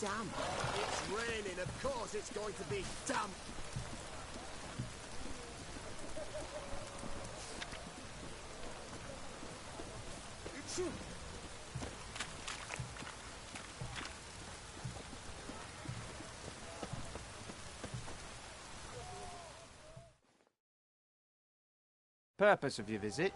damp. It's raining, of course it's going to be damp. Purpose of your visit?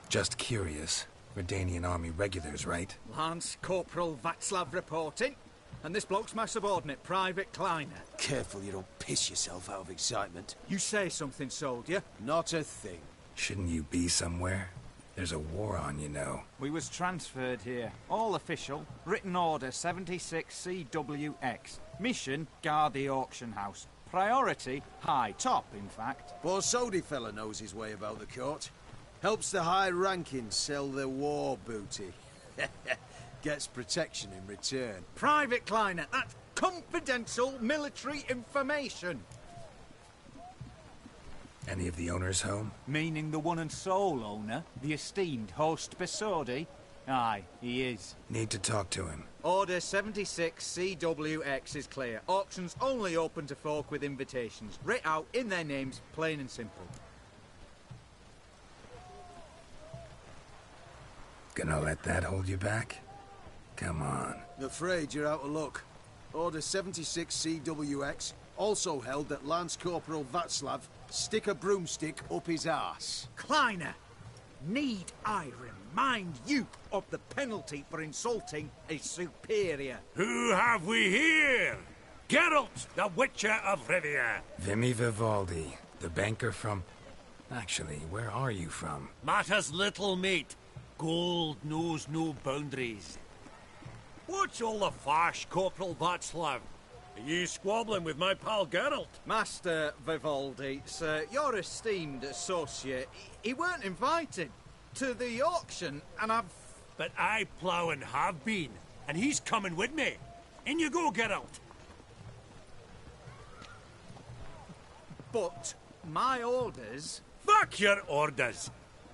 Just curious. Redanian army regulars, right? Lance Corporal Václav reporting. And this bloke's my subordinate, Private Kleiner. Careful you don't piss yourself out of excitement. You say something, soldier? Not a thing. Shouldn't you be somewhere? There's a war on, you know. We was transferred here. All official. Written order 76 CWX. Mission, guard the auction house. Priority, high. Top, in fact. Borsodi fella knows his way about the court. Helps the high-rankings sell their war booty. Gets protection in return. Private Kleiner, that's confidential military information. Any of the owners home? Meaning the one and sole owner, the esteemed host Borsodi? Aye, he is. Need to talk to him. Order 76 CWX is clear. Auctions only open to folk with invitations. Writ out in their names, plain and simple. Gonna let that hold you back? Come on. Afraid you're out of luck. Order 76 CWX also held that Lance Corporal Václav stick a broomstick up his arse. Kleiner, need I remind you of the penalty for insulting a superior? Who have we here? Geralt, the Witcher of Rivia. Vimy Vivaldi, the banker from... Actually, where are you from? Matters little, mate. Gold knows no boundaries. What's all the fash, Corporal Václav? Are you squabbling with my pal Geralt? Master Vivaldi, sir, your esteemed associate, he weren't invited to the auction, and I've... But I plough and have been, and he's coming with me. In you go, Geralt. But my orders... Fuck your orders.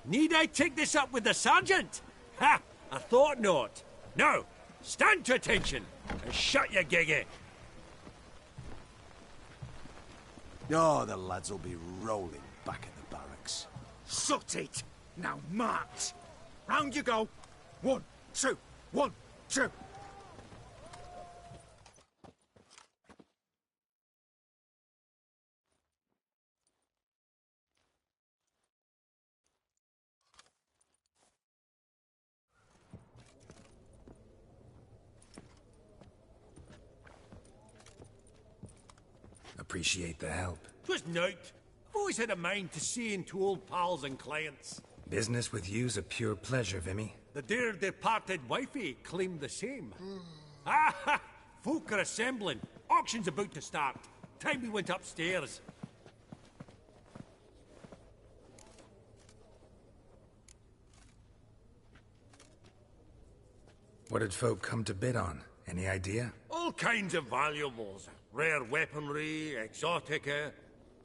Need I take this up with the sergeant? Ha! I thought not. Now, stand to attention and shut your giggy. Oh, the lads will be rolling back at the barracks. Shut it! Now march! Round you go! 1, 2, 1, 2! Appreciate the help. 'Twas nought. I've always had a mind to see into old pals and clients. Business with you's a pure pleasure, Vimy. The dear departed wifey claimed the same. Ah ha! Folk are assembling. Auction's about to start. Time we went upstairs. What did folk come to bid on? Any idea? All kinds of valuables. Rare weaponry, exotica.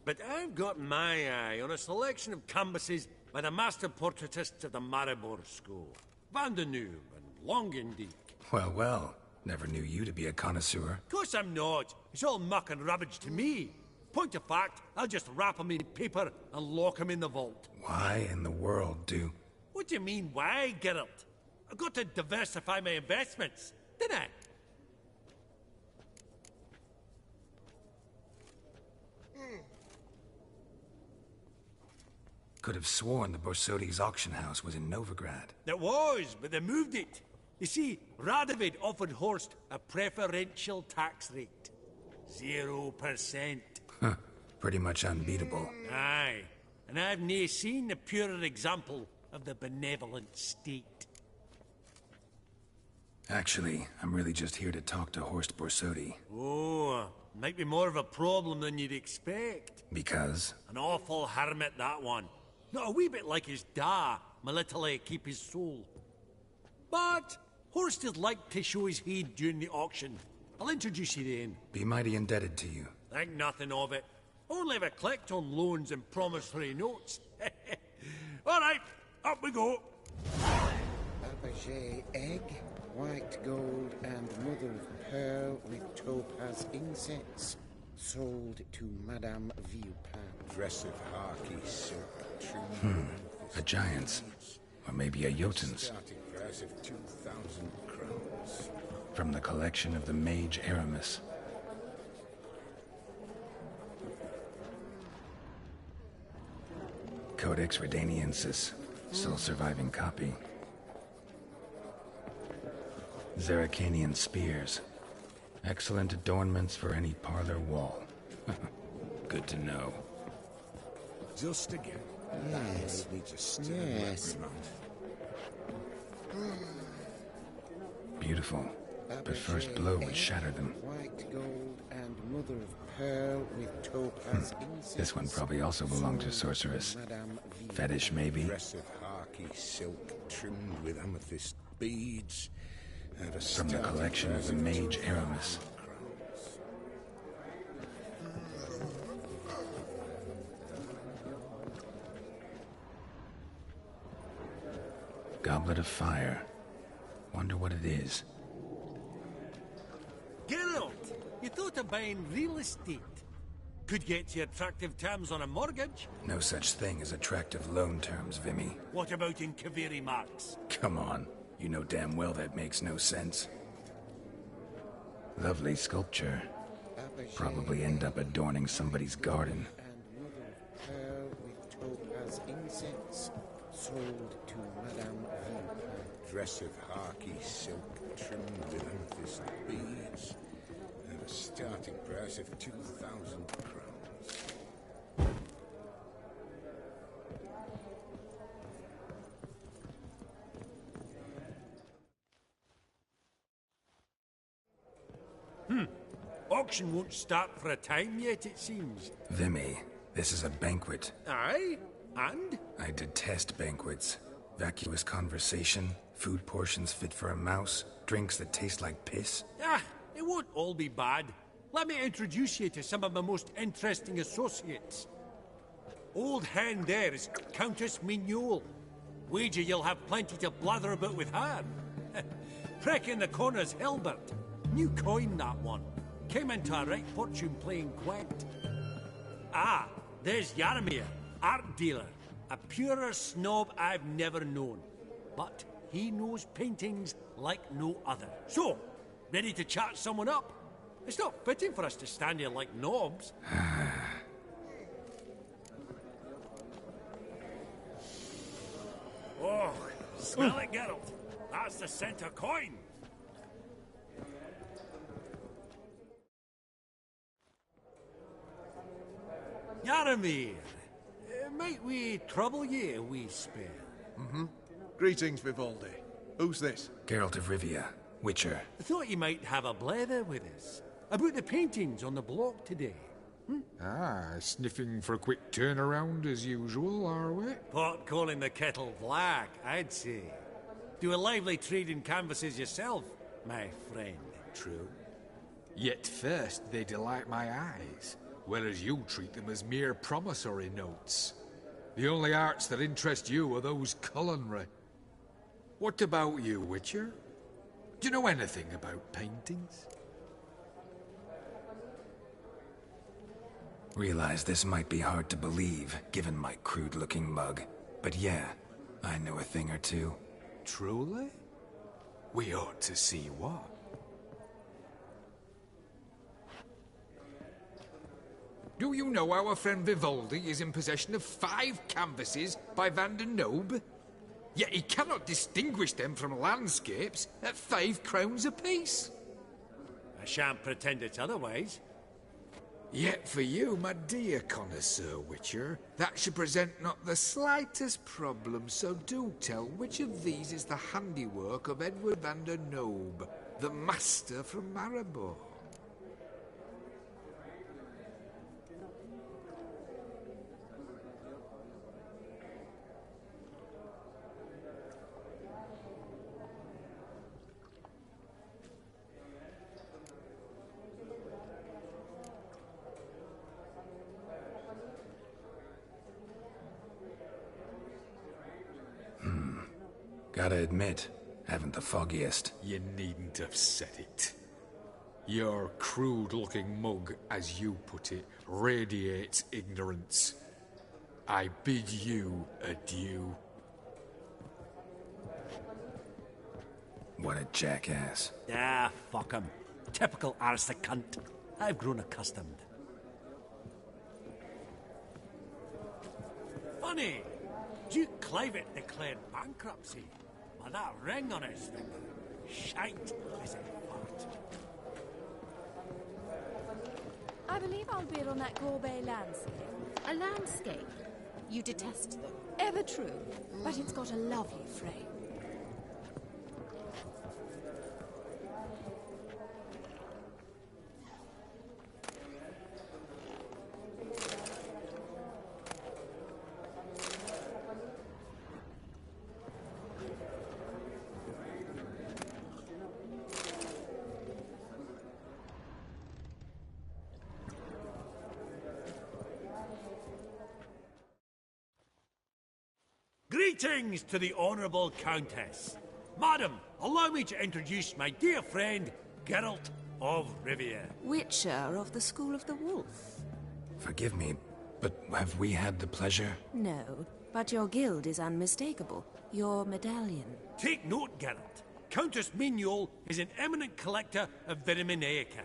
But I've got my eye on a selection of canvases by the master portraitists of the Maribor School. Van de Neuve and Longendijk. Well, well. Never knew you to be a connoisseur. Of course I'm not. It's all muck and rubbish to me. Point of fact, I'll just wrap 'em in paper and lock 'em in the vault. Why in the world do... What do you mean, why, Geralt? I've got to diversify my investments, didn't I? Could have sworn the Borsodi's auction house was in Novigrad. There was, but they moved it. You see, Radovid offered Horst a preferential tax rate. 0%. Huh. Pretty much unbeatable. Aye. And I've nae seen a purer example of the benevolent state. Actually, I'm really just here to talk to Horst Borsodi. Oh, might be more of a problem than you'd expect. Because? An awful hermit, that one. Not a wee bit like his da, my little keep his soul. But Horst is like to show his heed during the auction. I'll introduce you then. Be mighty indebted to you. Think nothing of it. Only if I collect on loans and promissory notes. All right, up we go. Fabergé egg, white gold, and mother of pearl with topaz insets. Sold to Madame Villepin. Dress of harky silk trim. A giant's. Or maybe a Jotun's. Starting price of 2,000 crowns. From the collection of the mage Aramis. Codex Redaniensis. Sole surviving copy. Zeracanian spears. Excellent adornments for any parlor wall. Good to know. Just again. Yes. Needs a stern Yes. reprimand. Beautiful. But first blow would shatter them. White gold and mother of pearl with topaz insets. This one probably also belonged to Sorceress. Madame Villepin. Fetish, maybe? Dress of harky silk trimmed with amethyst beads. And a From the starting collection of price the mage 2,000 Aramis. crowns. Goblet of fire. Wonder what it is. Geralt, you thought of buying real estate. Could get you attractive terms on a mortgage. No such thing as attractive loan terms, Vimy. What about in Kaviri marks? Come on. You know damn well that makes no sense. Lovely sculpture. Probably end up adorning somebody's garden. And mother of pearl with topaz insets. Sold to Madame Villepin. Dress of harky silk trimmed with amethyst beads. And a starting price of 2,000 crowns. Auction won't start for a time yet, it seems. Vimy, this is a banquet. Aye? And? I detest banquets. Vacuous conversation, food portions fit for a mouse, drinks that taste like piss. Ah, it won't all be bad. Let me introduce you to some of my most interesting associates. Old hen there is Countess Mignole. Wager you'll have plenty to blather about with her. Prick in the corner's Hilbert. New coin, that one. Came into a right fortune playing quaint. Ah, there's Yarmir, art dealer. A purer snob I've never known. But he knows paintings like no other. So, ready to chat someone up? It's not fitting for us to stand here like knobs. Oh, smell it, Geralt. That's the center coin. Yaramir, might we trouble ye a wee spell? Greetings, Vivaldi. Who's this? Geralt of Rivia, Witcher. I thought you might have a blather with us about the paintings on the block today. Ah, sniffing for a quick turnaround as usual, are we? Pot calling the kettle black, I'd say. Do a lively trade in canvases yourself, my friend. True. Yet first they delight my eyes, whereas you treat them as mere promissory notes. The only arts that interest you are those culinary. What about you, Witcher? Do you know anything about paintings? Realize this might be hard to believe, given my crude-looking mug. But yeah, I know a thing or two. Truly? We ought to see what. Do you know our friend Vivaldi is in possession of 5 canvases by Van der Nobe? Yet he cannot distinguish them from landscapes at 5 crowns apiece. I shan't pretend it's otherwise. Yet for you, my dear connoisseur Witcher, that should present not the slightest problem, so do tell which of these is the handiwork of Edward van der Nobe, the master from Maribor. Gotta admit, haven't the foggiest. You needn't have said it. Your crude-looking mug, as you put it, radiates ignorance. I bid you adieu. What a jackass. Ah, fuck him. Typical arse cunt. I've grown accustomed. Funny, Duke Clivet declared bankruptcy. With that ring on his finger. Shite as a fart. I believe I'll bid on that Gorbet landscape. A landscape? You detest them. Ever true, but it's got a lovely frame. Greetings to the Honourable Countess. Madam, allow me to introduce my dear friend, Geralt of Rivia. Witcher of the School of the Wolf. Forgive me, but have we had the pleasure? No, but your guild is unmistakable. Your medallion. Take note, Geralt. Countess Mignol is an eminent collector of Vitaminaica.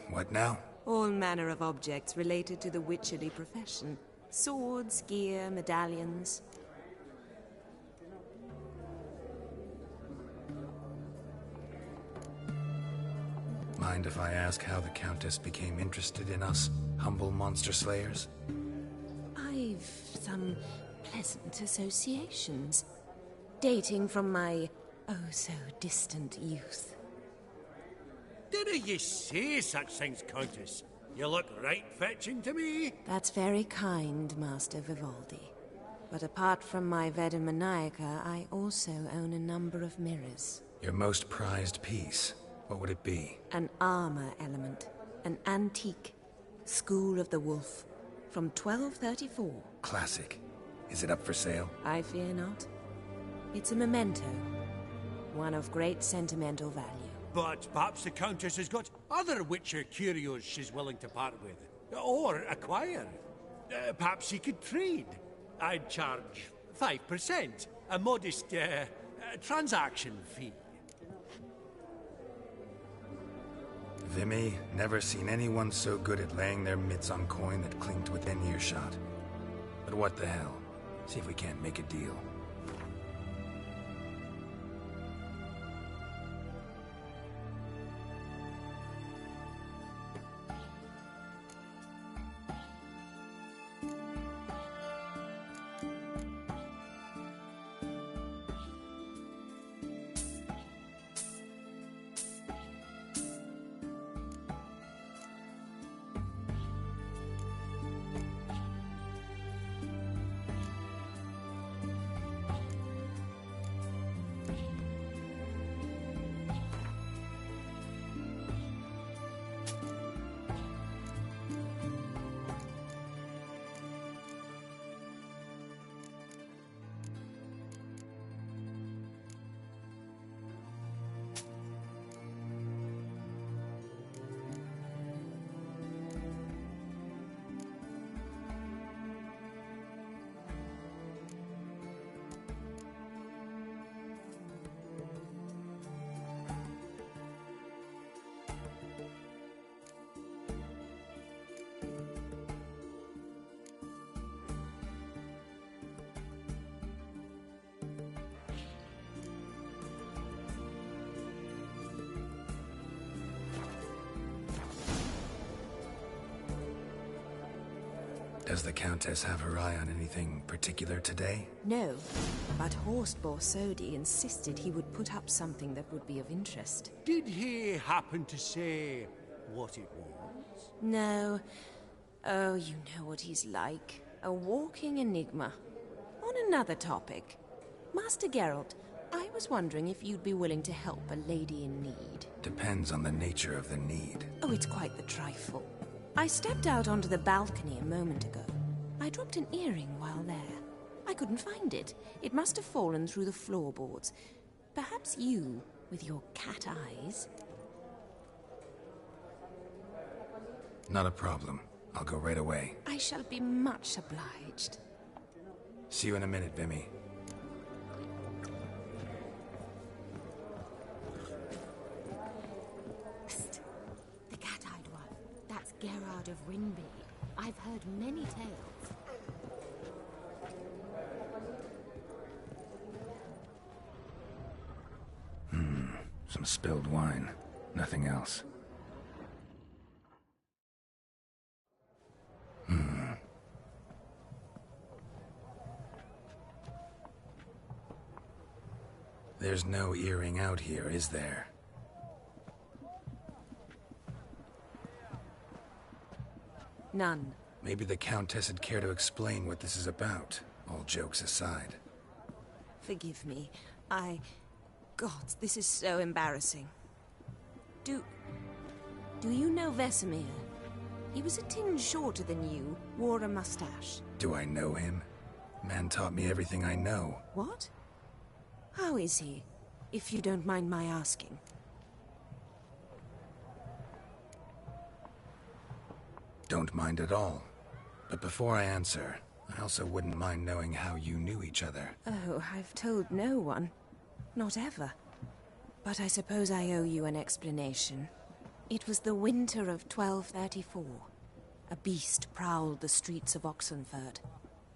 What now? All manner of objects related to the witcherly profession. Swords, gear, medallions. Mind if I ask how the Countess became interested in us, humble monster slayers? I've some pleasant associations, dating from my oh-so-distant youth. Dinna ye say such things, Countess? You look right fetching to me. That's very kind, Master Vivaldi. But apart from my Vitaminaica, I also own a number of mirrors. Your most prized piece, what would it be? An armor element. An antique. School of the Wolf. From 1234. Classic. Is it up for sale? I fear not. It's a memento. One of great sentimental value. But perhaps the Countess has got other Witcher curios she's willing to part with. Or acquire. Perhaps she could trade. I'd charge 5%. A modest, transaction fee. Vimy, never seen anyone so good at laying their mitts on coin that clinked within earshot. But what the hell? See if we can't make a deal. Does the Countess have her eye on anything particular today? No, but Horst Borsodi insisted he would put up something that would be of interest. Did he happen to say what it was? No. Oh, you know what he's like. A walking enigma. On another topic. Master Geralt, I was wondering if you'd be willing to help a lady in need. Depends on the nature of the need. Oh, it's quite the trifle. I stepped out onto the balcony a moment ago. I dropped an earring while there. I couldn't find it. It must have fallen through the floorboards. Perhaps you, with your cat eyes... Not a problem. I'll go right away. I shall be much obliged. See you in a minute, Vimy. Psst. The cat-eyed one. That's Gerard of Rinby. I've heard many tales. Some spilled wine. Nothing else. There's no earring out here, is there? None. Maybe the Countess would care to explain what this is about, all jokes aside. Forgive me. God, this is so embarrassing. Do you know Vesemir? He was a tinge shorter than you, wore a mustache. Do I know him? Man taught me everything I know. What? How is he, if you don't mind my asking? Don't mind at all. But before I answer, I also wouldn't mind knowing how you knew each other. Oh, I've told no one. Not ever. But I suppose I owe you an explanation. It was the winter of 1234. A beast prowled the streets of Oxenford.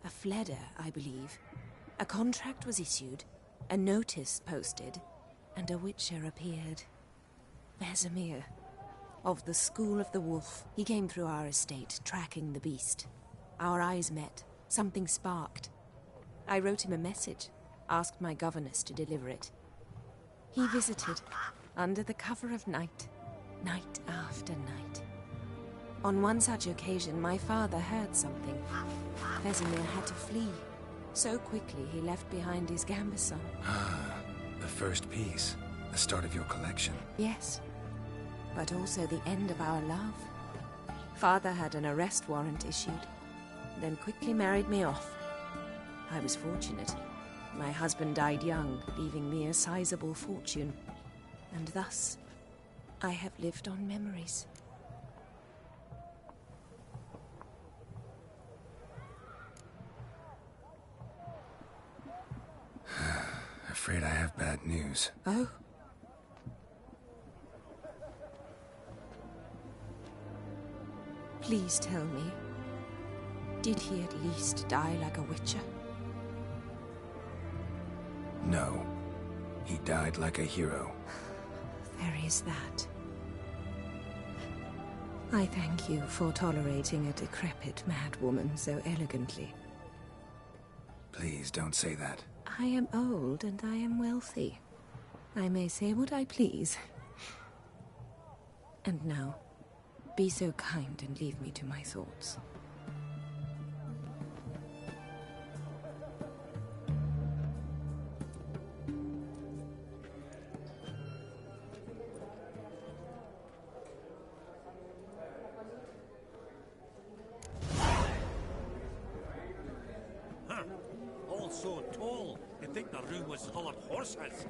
A fledder, I believe. A contract was issued, a notice posted, and a witcher appeared. Vesemir, of the School of the Wolf. He came through our estate, tracking the beast. Our eyes met. Something sparked. I wrote him a message, asked my governess to deliver it. He visited, under the cover of night, night after night. On one such occasion, my father heard something. Vesemir had to flee. So quickly, he left behind his gambeson. Ah, the first piece. The start of your collection. Yes, but also the end of our love. Father had an arrest warrant issued, then quickly married me off. I was fortunate. My husband died young, leaving me a sizable fortune. And thus, I have lived on memories. Afraid I have bad news. Oh? Please tell me, did he at least die like a witcher? No. He died like a hero. There is that. I thank you for tolerating a decrepit madwoman so elegantly. Please don't say that. I am old and I am wealthy. I may say what I please. And now, be so kind and leave me to my thoughts. Huh. All so tall, you'd think the room was full of horses.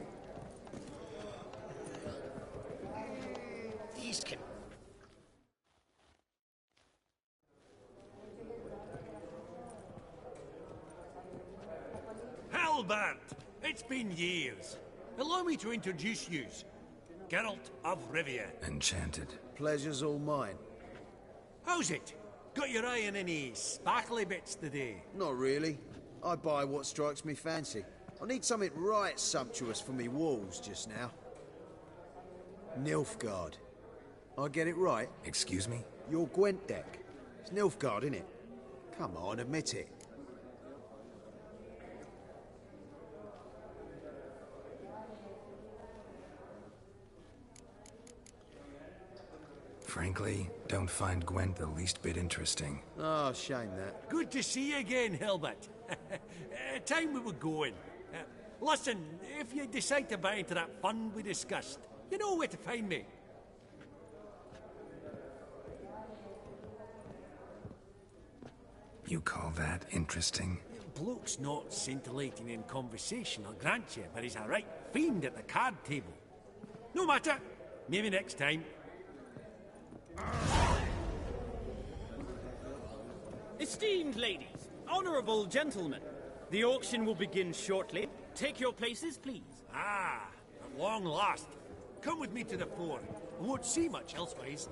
These can... Halbert! It's been years. Allow me to introduce you. Geralt of Rivia. Enchanted. Pleasure's all mine. How's it? Got your eye on any sparkly bits today? Not really. I buy what strikes me fancy. I need something right sumptuous for me walls just now. Nilfgaard. I get it right? Excuse me? Your Gwent deck. It's Nilfgaard, innit? Come on, admit it. Frankly, don't find Gwent the least bit interesting. Oh, shame that. Good to see you again, Hilbert. Time we were going. Listen, if you decide to buy into that fund we discussed, you know where to find me. You call that interesting? bloke's not scintillating in conversation, I'll grant you, but he's a right fiend at the card table. No matter. Maybe next time. Esteemed ladies, honourable gentlemen, the auction will begin shortly. Take your places, please. Ah, at long last. Come with me to the fore. I won't see much elsewise.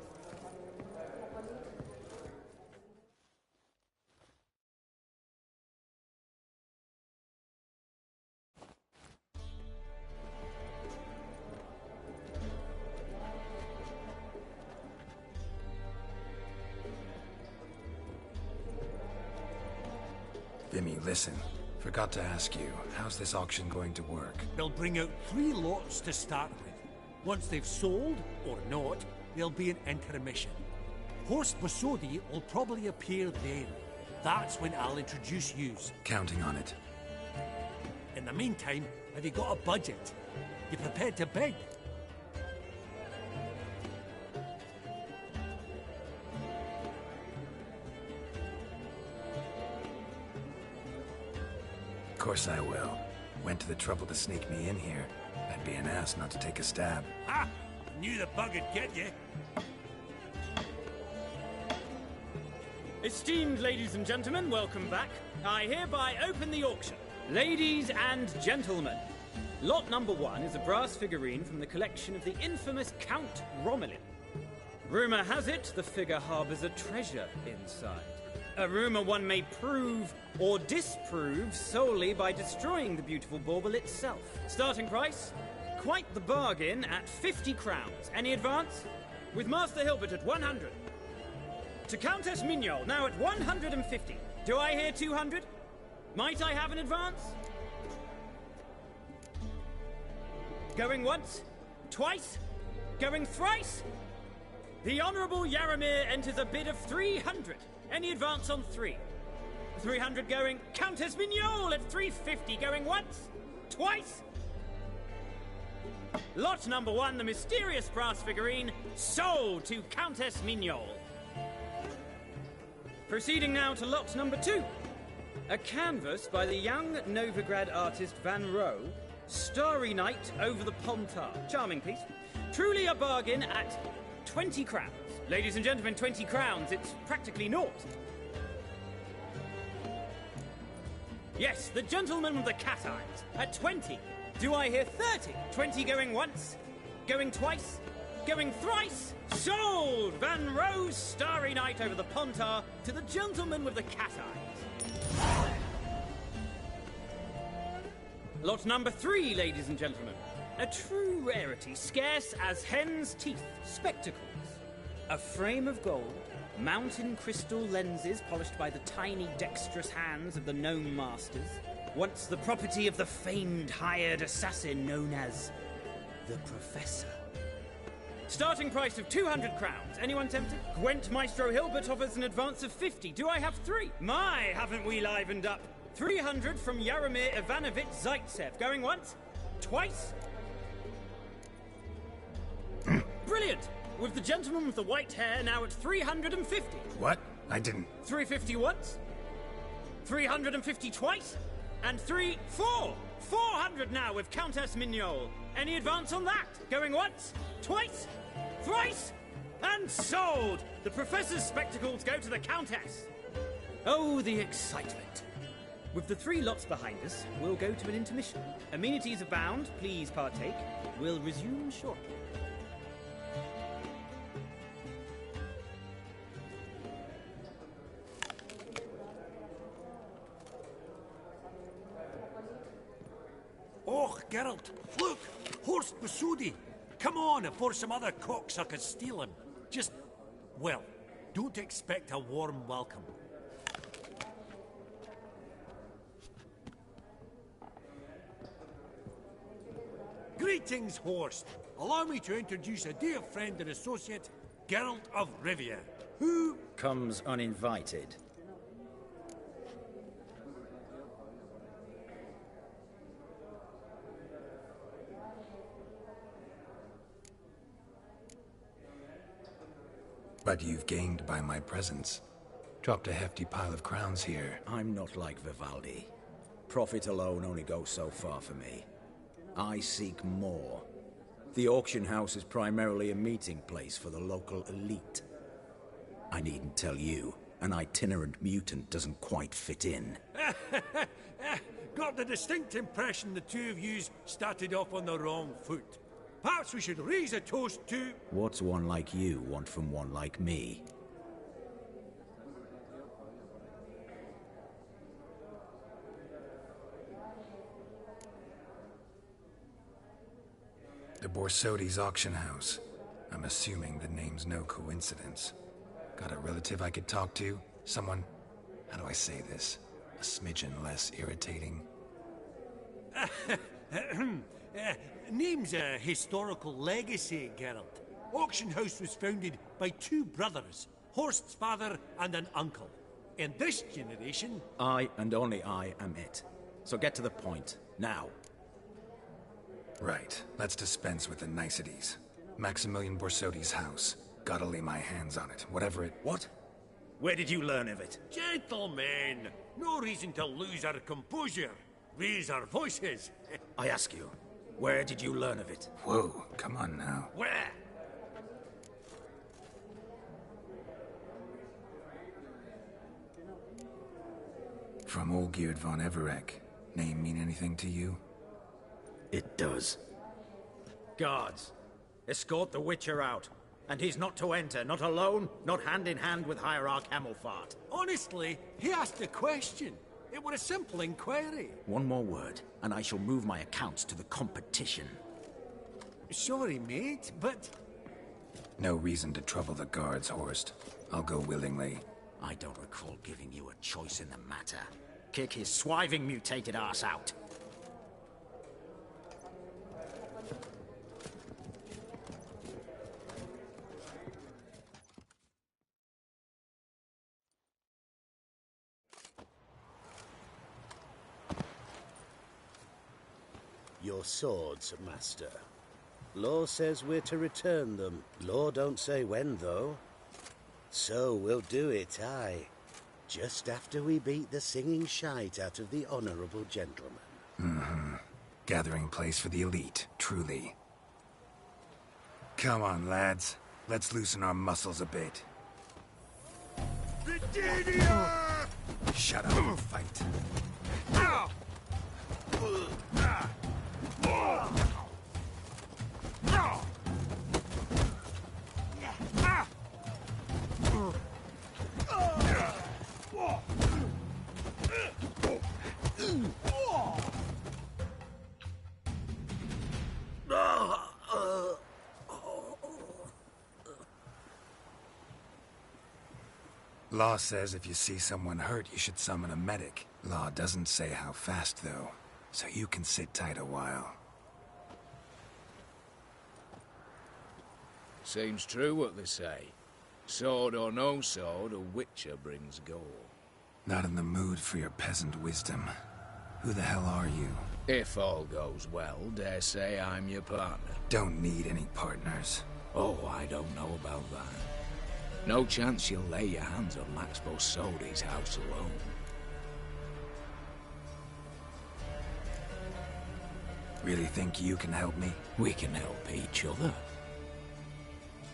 Vimy, listen. Forgot to ask you, how's this auction going to work? They'll bring out 3 lots to start with. Once they've sold, or not, there'll be an intermission. Horst Basodi will probably appear then. That's when I'll introduce yous. Counting on it. In the meantime, have you got a budget? You prepared to bid? Of course I will. Went to the trouble to sneak me in here. I'd be an ass not to take a stab. Ha! Knew the bug'd get you. Esteemed ladies and gentlemen, welcome back. I hereby open the auction. Ladies and gentlemen, lot number 1 is a brass figurine from the collection of the infamous Count Romelin. Rumour has it the figure harbours a treasure inside. A rumour one may prove or disprove solely by destroying the beautiful bauble itself. Starting price? Quite the bargain at 50 crowns. Any advance? With Master Hilbert at 100. To Countess Mignol, now at 150. Do I hear 200? Might I have an advance? Going once? Twice? Going thrice? The Honourable Yaramir enters a bid of 300. Any advance on 3? 300 going. Countess Mignol at 350 going once? Twice? Lot number 1, the mysterious brass figurine, sold to Countess Mignol. Proceeding now to lot number 2. A canvas by the young Novigrad artist Van Rohe, Starry Night over the Pontar. Charming piece. Truly a bargain at 20 crowns. Ladies and gentlemen, 20 crowns, it's practically naught. Yes, the gentleman with the cat eyes, at 20. Do I hear 30? 20 going once, going twice, going thrice? Sold! Van Rohe's Starry Night over the Pontar to the gentleman with the cat eyes. Lot number 3, ladies and gentlemen. A true rarity, scarce as hen's teeth, spectacles. A frame of gold, mountain crystal lenses polished by the tiny dexterous hands of the gnome masters, once the property of the famed hired assassin known as the Professor. Starting price of 200 crowns. Anyone tempted? Gwent Maestro Hilbert offers an advance of 50. Do I have 3? My, haven't we livened up? 300 from Yaramir Ivanovich Zaitsev. Going once? Twice? Brilliant! With the gentleman with the white hair now at 350. What? I didn't... 350 once? 350 twice? And 400 now with Countess Mignol. Any advance on that? Going once? Twice? Thrice? And sold! The Professor's spectacles go to the Countess. Oh, the excitement. With the 3 lots behind us, we'll go to an intermission. Amenities abound, please partake. We'll resume shortly. Oh, Geralt, look! Horst Basudi! Come on, before some other cocksuckers steal him. Just, well, don't expect a warm welcome. Greetings, Horst. Allow me to introduce a dear friend and associate, Geralt of Rivia, who... comes uninvited. But you've gained by my presence. Dropped a hefty pile of crowns here. I'm not like Vivaldi. Profit alone only goes so far for me. I seek more. The auction house is primarily a meeting place for the local elite. I needn't tell you, an itinerant mutant doesn't quite fit in. Got the distinct impression the two of yous started off on the wrong foot. Perhaps we should raise a toast to... What's one like you want from one like me? The Borsodi's auction house. I'm assuming the name's no coincidence. Got a relative I could talk to? Someone, how do I say this? A smidgen less irritating? Name's a historical legacy, Geralt. Auction house was founded by two brothers, Horst's father and an uncle. In this generation... I and only I am it. So get to the point, now. Right, let's dispense with the niceties. Maximilian Borsodi's house. Gotta lay my hands on it, whatever it... What? Where did you learn of it? Gentlemen, no reason to lose our composure. Raise our voices. I ask you, where did you learn of it? Whoa, come on now. Where? From Olgierd von Everek. Name mean anything to you? It does. Guards, escort the Witcher out. And he's not to enter, not alone, not hand in hand with Hierarch Hamelfart. Honestly, he asked a question. It were a simple inquiry. One more word, and I shall move my accounts to the competition. Sorry, mate, but... No reason to trouble the guards, Horst. I'll go willingly. I don't recall giving you a choice in the matter. Kick his swiving mutated ass out. Your swords, Master. Law says we're to return them. Law don't say when, though. So we'll do it, aye. Just after we beat the singing shite out of the honorable gentleman. Mm-hmm. Gathering place for the elite, truly. Come on, lads. Let's loosen our muscles a bit. Shut up and fight. Law says if you see someone hurt, you should summon a medic. Law doesn't say how fast, though, so you can sit tight a while. Seems true what they say. Sword or no sword, a witcher brings gore. Not in the mood for your peasant wisdom. Who the hell are you? If all goes well, dare say I'm your partner. Don't need any partners. Oh, I don't know about that. No chance you'll lay your hands on Max Borsodi's house alone. Really think you can help me? We can help each other.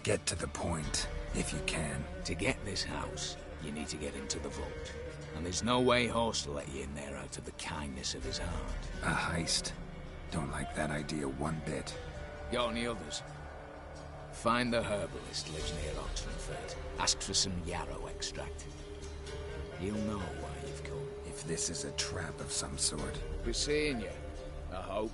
Get to the point, if you can. To get this house, you need to get into the vault. And there's no way Horst will let you in there out of the kindness of his heart. A heist? Don't like that idea one bit. Got any others? Find the herbalist lives near Oxenfurt. Ask for some yarrow extract. He'll know why you've come. If this is a trap of some sort. Be seeing you, I hope.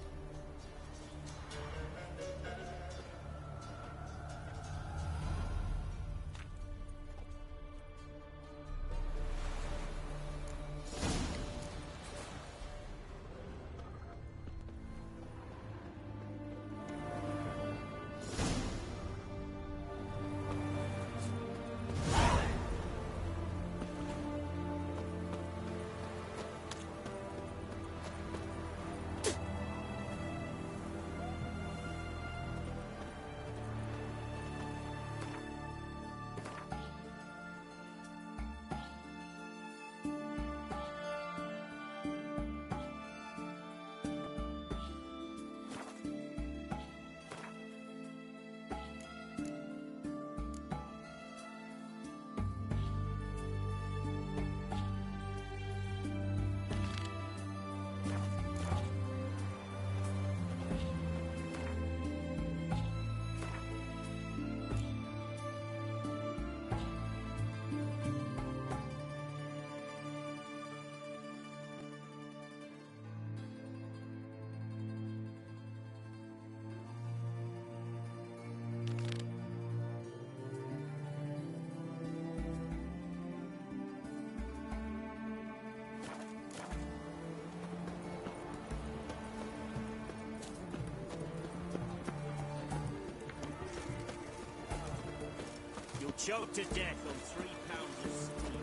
choked to death on 3 pounds of steel.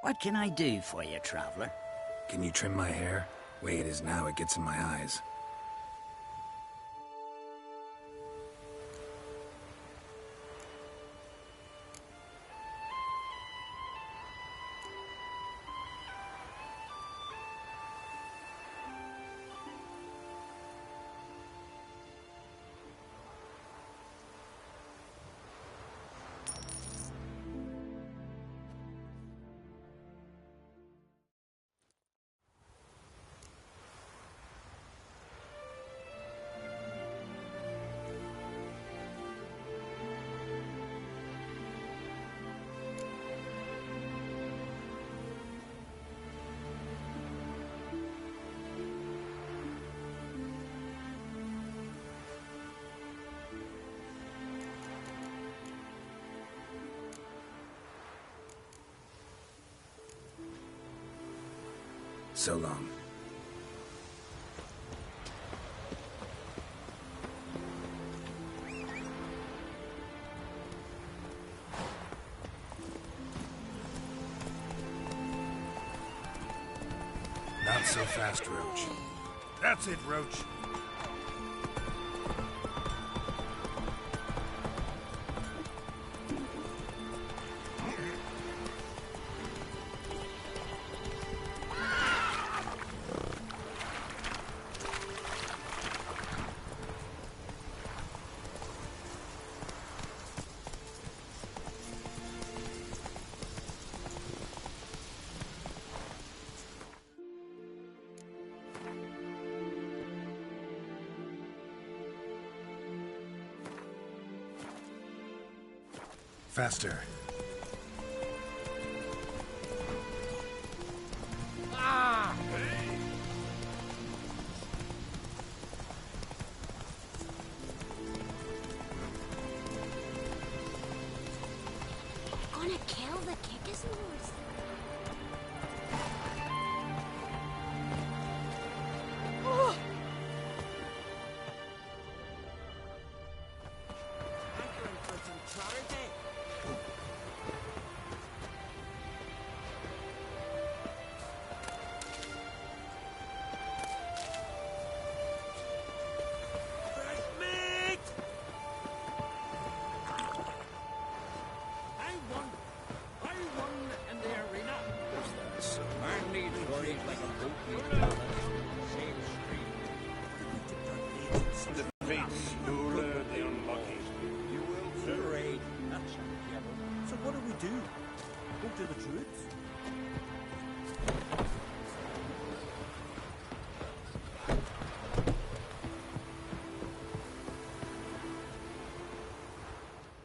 What can I do for you, traveler? Can you trim my hair? Way it is now, it gets in my eyes. So long. Not so fast, Roach. That's it, Roach. Faster. Ah! Gonna kill the kickers, Lord.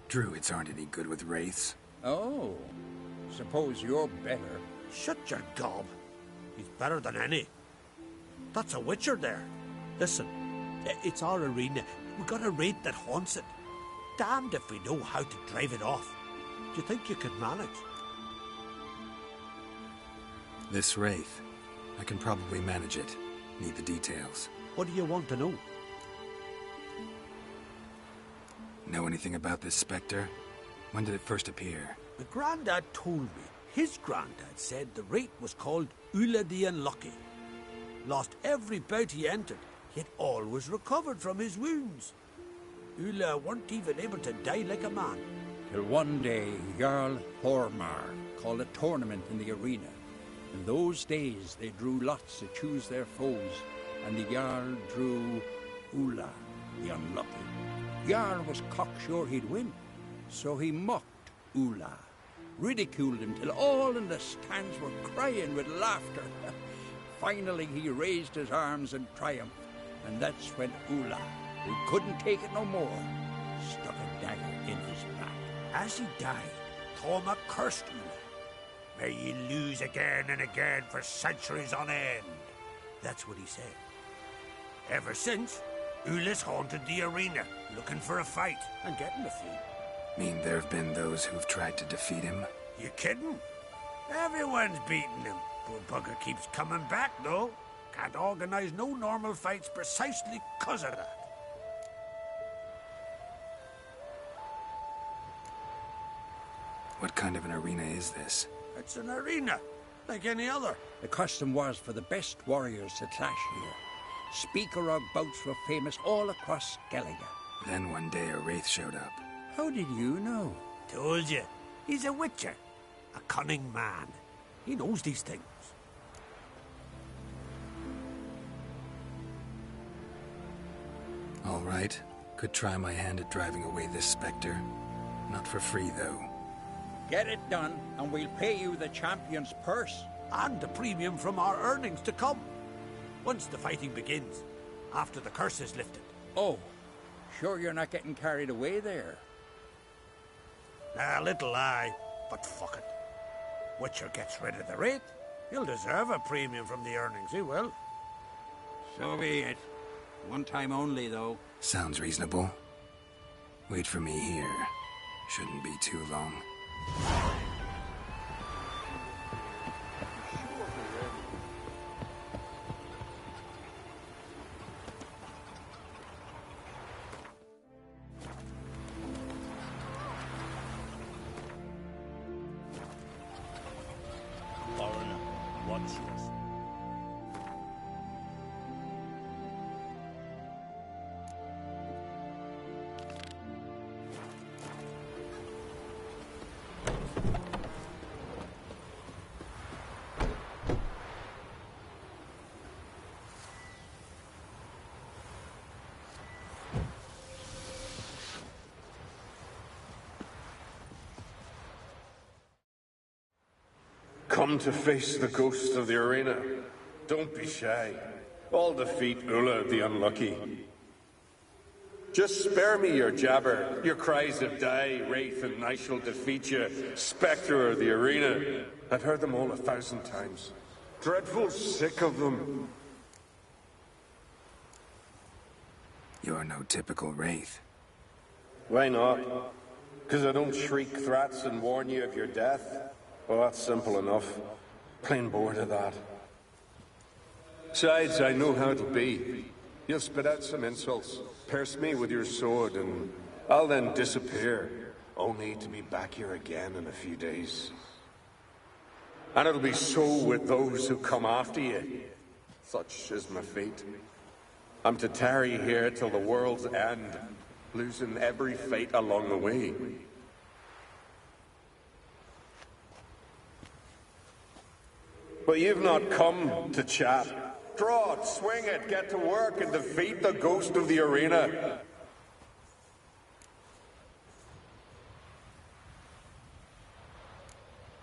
Druids aren't any good with wraiths. Oh, suppose you're better. Shut your gob. He's better than any. That's a witcher there. Listen, it's our arena. We got a wraith that haunts it. Damned if we know how to drive it off. Do you think you could manage? This wraith. I can probably manage it. Need the details. What do you want to know? Know anything about this specter? When did it first appear? The Grandad told me. His Grandad said the wraith was called Ulla the Unlucky. Lost every bout he entered, yet always recovered from his wounds. Ulla weren't even able to die like a man. Till one day, Jarl Thormar called a tournament in the arena. In those days, they drew lots to choose their foes, and the Jarl drew Ulla the Unlucky. Jarl was cocksure he'd win, so he mocked Ulla, ridiculed him till all in the stands were crying with laughter. Finally, he raised his arms in triumph, and that's when Ulla, who couldn't take it no more, stuck a dagger in his back. As he died, Thormar cursed Ulla. May ye lose again and again for centuries on end. That's what he said. Ever since, Ulla's haunted the arena, looking for a fight, and getting a few. Mean there have been those who've tried to defeat him? You kidding? Everyone's beating him. Poor bugger keeps coming back, though. Can't organize no normal fights precisely 'cause of that. What kind of an arena is this? It's an arena, like any other. The custom was for the best warriors to clash here. Speaker-og bouts were famous all across Skellige. Then one day a wraith showed up. How did you know? Told you. He's a witcher. A cunning man. He knows these things. All right. Could try my hand at driving away this specter. Not for free, though. Get it done, and we'll pay you the champion's purse. And the premium from our earnings to come. Once the fighting begins. After the curse is lifted. Oh, sure you're not getting carried away there? A little lie, but fuck it. Witcher gets rid of the wraith. He'll deserve a premium from the earnings, he will. So be it. One time only, though. Sounds reasonable. Wait for me here. Shouldn't be too long. Foreigner, what's yours? Come to face the ghost of the arena. Don't be shy. I'll defeat Ulla the Unlucky. Just spare me your jabber, your cries of die, wraith, and I shall defeat you, spectre of the arena. I've heard them all 1,000 times. Dreadful sick of them. You're no typical wraith. Why not? Because I don't shriek threats and warn you of your death? Well, that's simple enough. Plain bored of that. Besides, I know how it'll be. You'll spit out some insults, pierce me with your sword, and I'll then disappear, only to be back here again in a few days. And it'll be so with those who come after you. Such is my fate. I'm to tarry here till the world's end, losing every fate along the way. But you've not come to chat. Draw it, swing it, get to work, and defeat the ghost of the arena.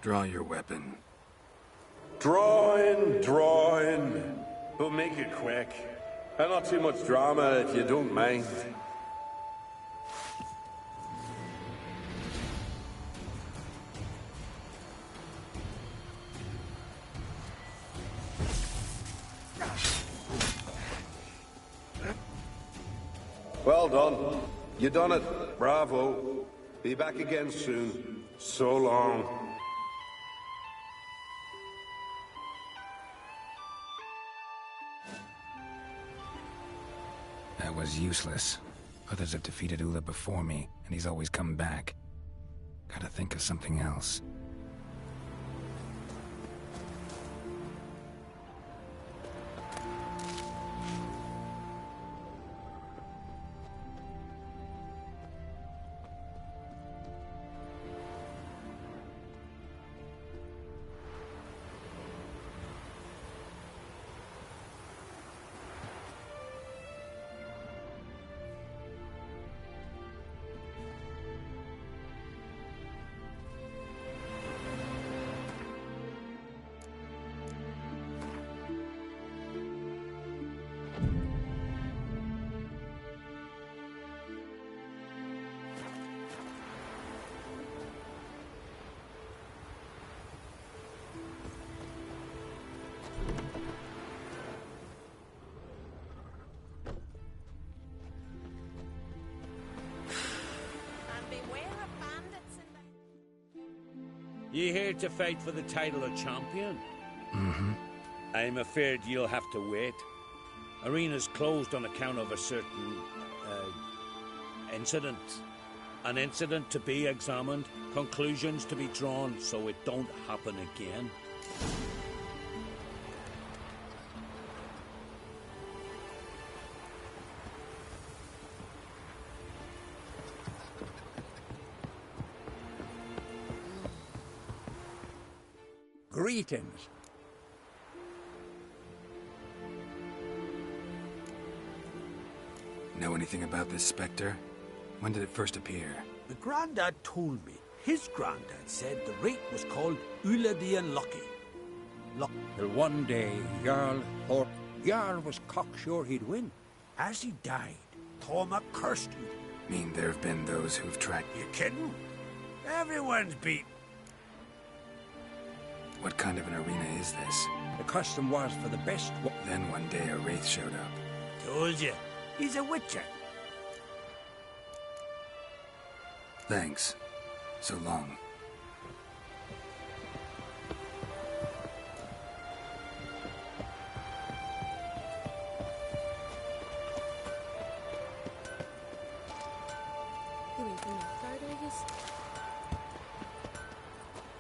Draw your weapon. Draw in. We'll make it quick. And not too much drama, if you don't mind. Well done. You done it. Bravo. Be back again soon. So long. That was useless. Others have defeated Ula before me, and he's always come back. Gotta think of something else. You here to fight for the title of champion? Mm-hmm. I'm afraid you'll have to wait. Arena's closed on account of a certain, incident. An incident to be examined, conclusions to be drawn so it don't happen again. Greetings. Know anything about this specter? When did it first appear? The Grandad told me. His Grandad said the rate was called Ula the Unlucky. Till one day, Jarl was cocksure he'd win. As he died, Thorma cursed him. Mean there have been those who've tried... You kidding? Everyone's beat. What kind of an arena is this? The custom was for the best... Then one day a wraith showed up. Told you. He's a witcher. Thanks. So long.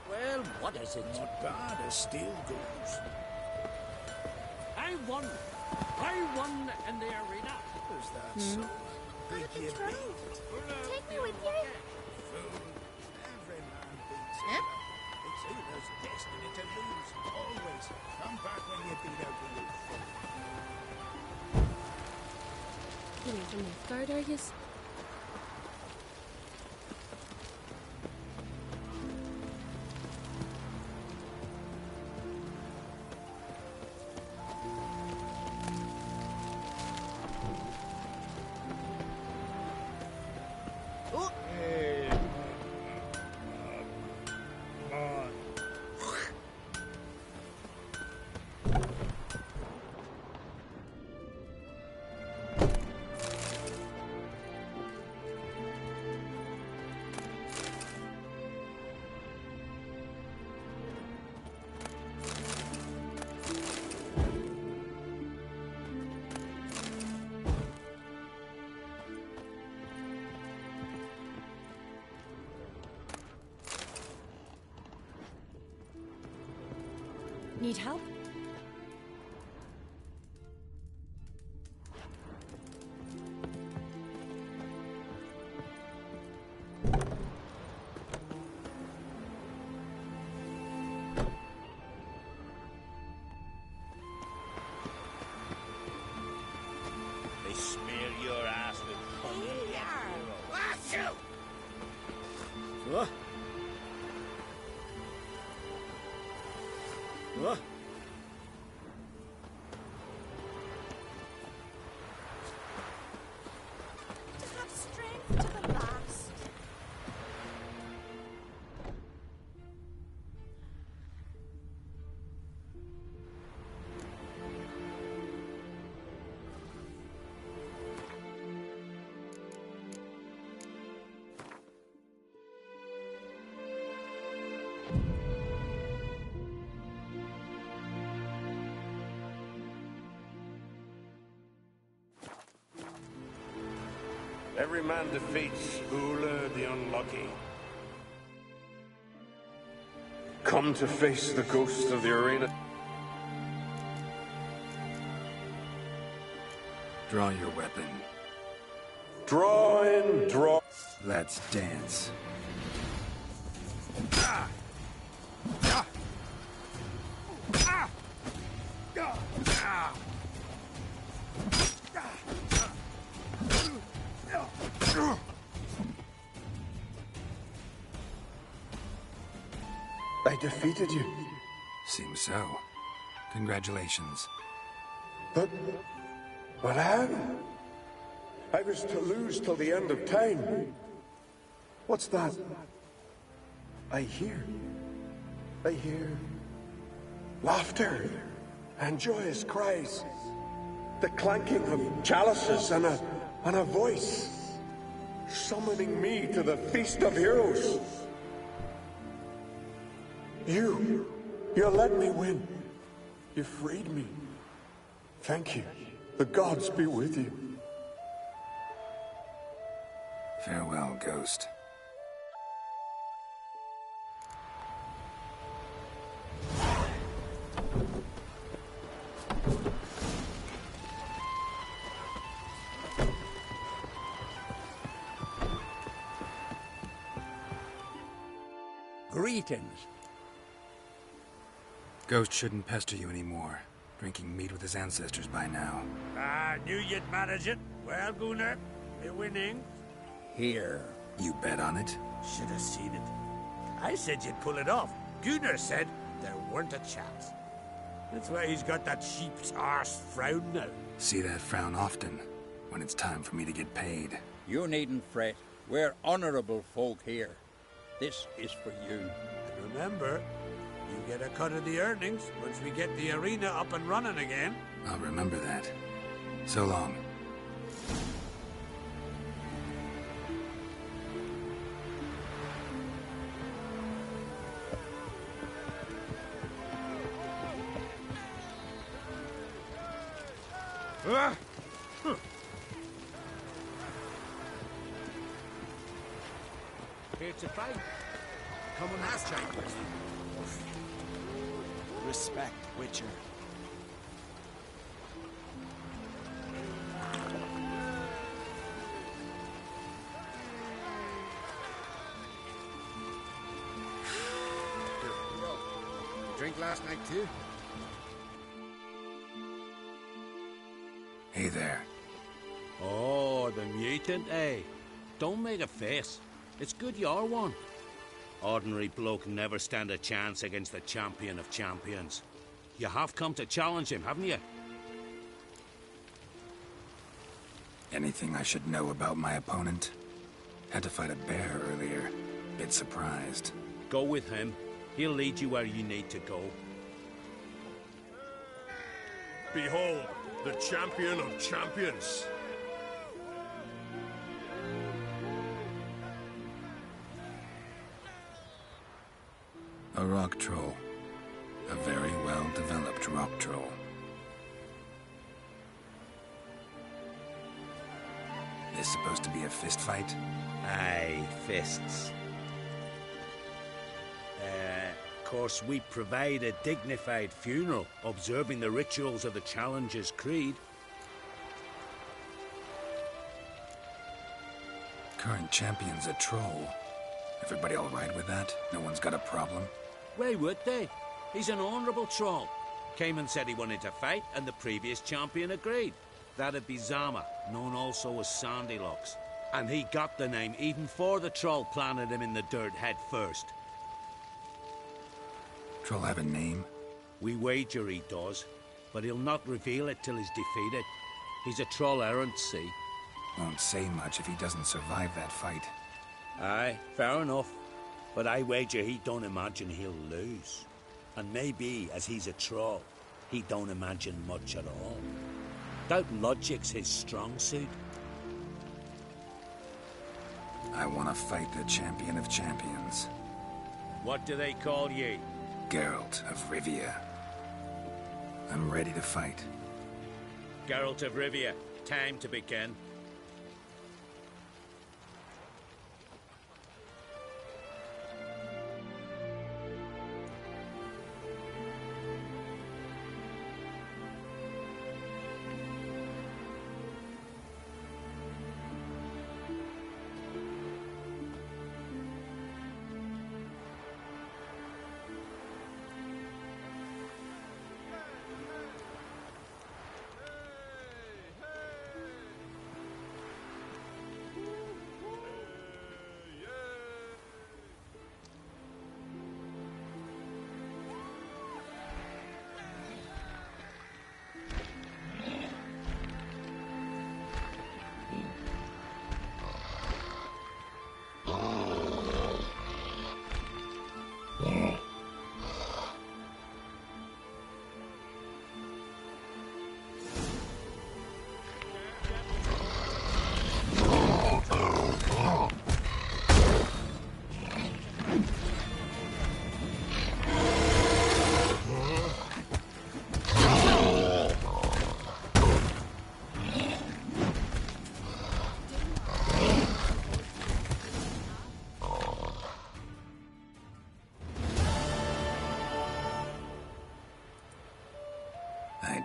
Well, what is it? Not bad as still goes. I won in the arena. Is that so? Think you beat? Take me with you. Every man beats him. It's Una's destiny to lose. Always. Come back when you beat out the youth. You ain't from Nilfgaard, are yous? Need help? They smear your ass with honey. What? What? To have strength to the last. Every man defeats Ula the Unlucky. Come to face the ghost of the arena. Draw your weapon. Draw in, draw. Let's dance. I defeated you. Seems so. Congratulations. But how? I was to lose till the end of time. What's that? I hear laughter and joyous cries. The clanking of chalices and a voice summoning me to the feast of heroes. You let me win. You freed me. Thank you. The gods be with you. Farewell, Ghost. Greetings. Ghost shouldn't pester you anymore. Drinking meat with his ancestors by now. I knew you'd manage it. Well, Gunnar, you're winning. Here. You bet on it? Should have seen it. I said you'd pull it off. Gunnar said there weren't a chance. That's why he's got that sheep's arse frown now. See that frown often, when it's time for me to get paid. You needn't fret. We're honorable folk here. This is for you. And remember, you get a cut of the earnings once we get the arena up and running again. I'll remember that. So long. Here to fight. Come and ask champions. Respect, Witcher. Drink last night too? Hey there. Oh, the mutant, eh? Don't make a face. It's good you're one. Ordinary bloke never stand a chance against the champion of champions. You have come to challenge him, haven't you? Anything I should know about my opponent? Had to fight a bear earlier. Bit surprised. Go with him. He'll lead you where you need to go. Behold, the champion of champions. A rock troll. A very well-developed rock troll. This supposed to be a fist fight? Aye, fists. Of course, we provide a dignified funeral, observing the rituals of the Challenger's Creed. Current champion's a troll. Everybody all right with that? No one's got a problem? Why would they? He's an honourable troll. Came and said he wanted to fight, and the previous champion agreed. That'd be Zama, known also as Sandylocks. And he got the name even before the troll planted him in the dirt head first. Troll have a name? We wager he does, but he'll not reveal it till he's defeated. He's a troll errant, see? Won't say much if he doesn't survive that fight. Aye, fair enough. But I wager he don't imagine he'll lose. And maybe, as he's a troll, he don't imagine much at all. Doubt logic's his strong suit. I want to fight the champion of champions. What do they call ye? Geralt of Rivia. I'm ready to fight. Geralt of Rivia, time to begin.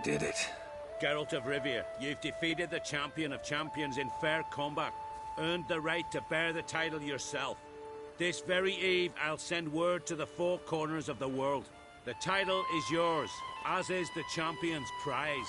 did it. Geralt of Rivia, you've defeated the champion of champions in fair combat. Earned the right to bear the title yourself. This very eve, I'll send word to the four corners of the world. The title is yours, as is the champion's prize.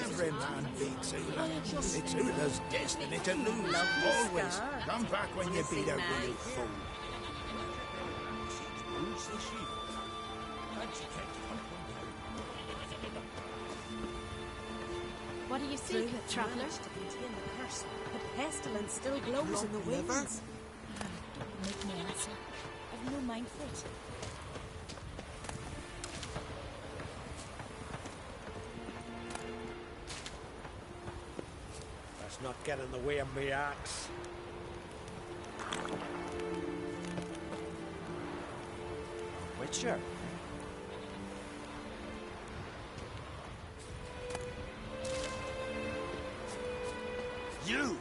Every man beats Ula. It's Ula's destiny to lose, always. Come back when you beat a real fool. What do you see, traveller? The pestilence still blows in the winds. Don't make me answer. I've no mind for it. Let's not get in the way of me axe. A witcher? You!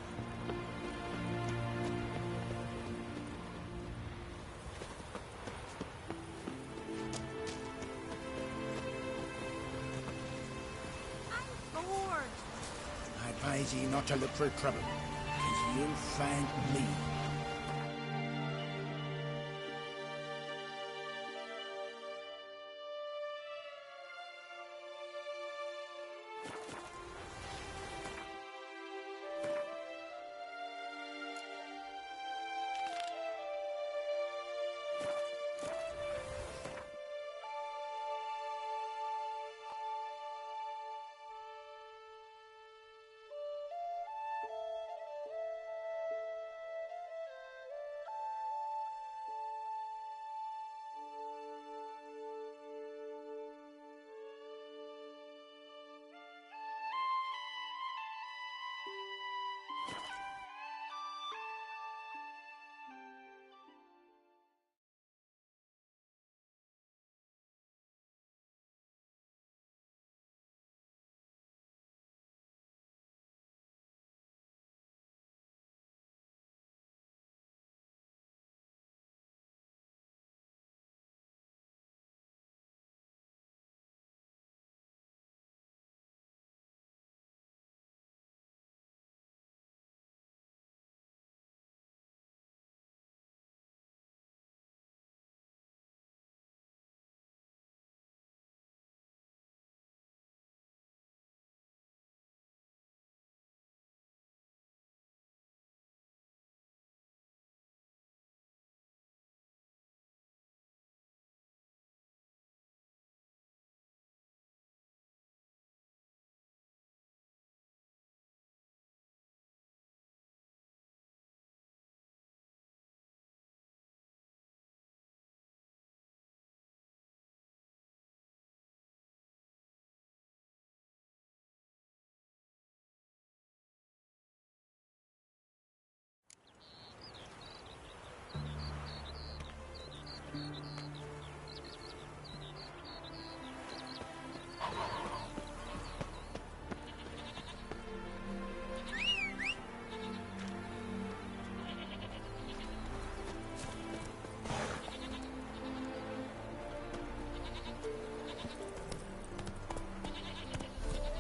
I advise ye not to look for trouble, because you'll find me.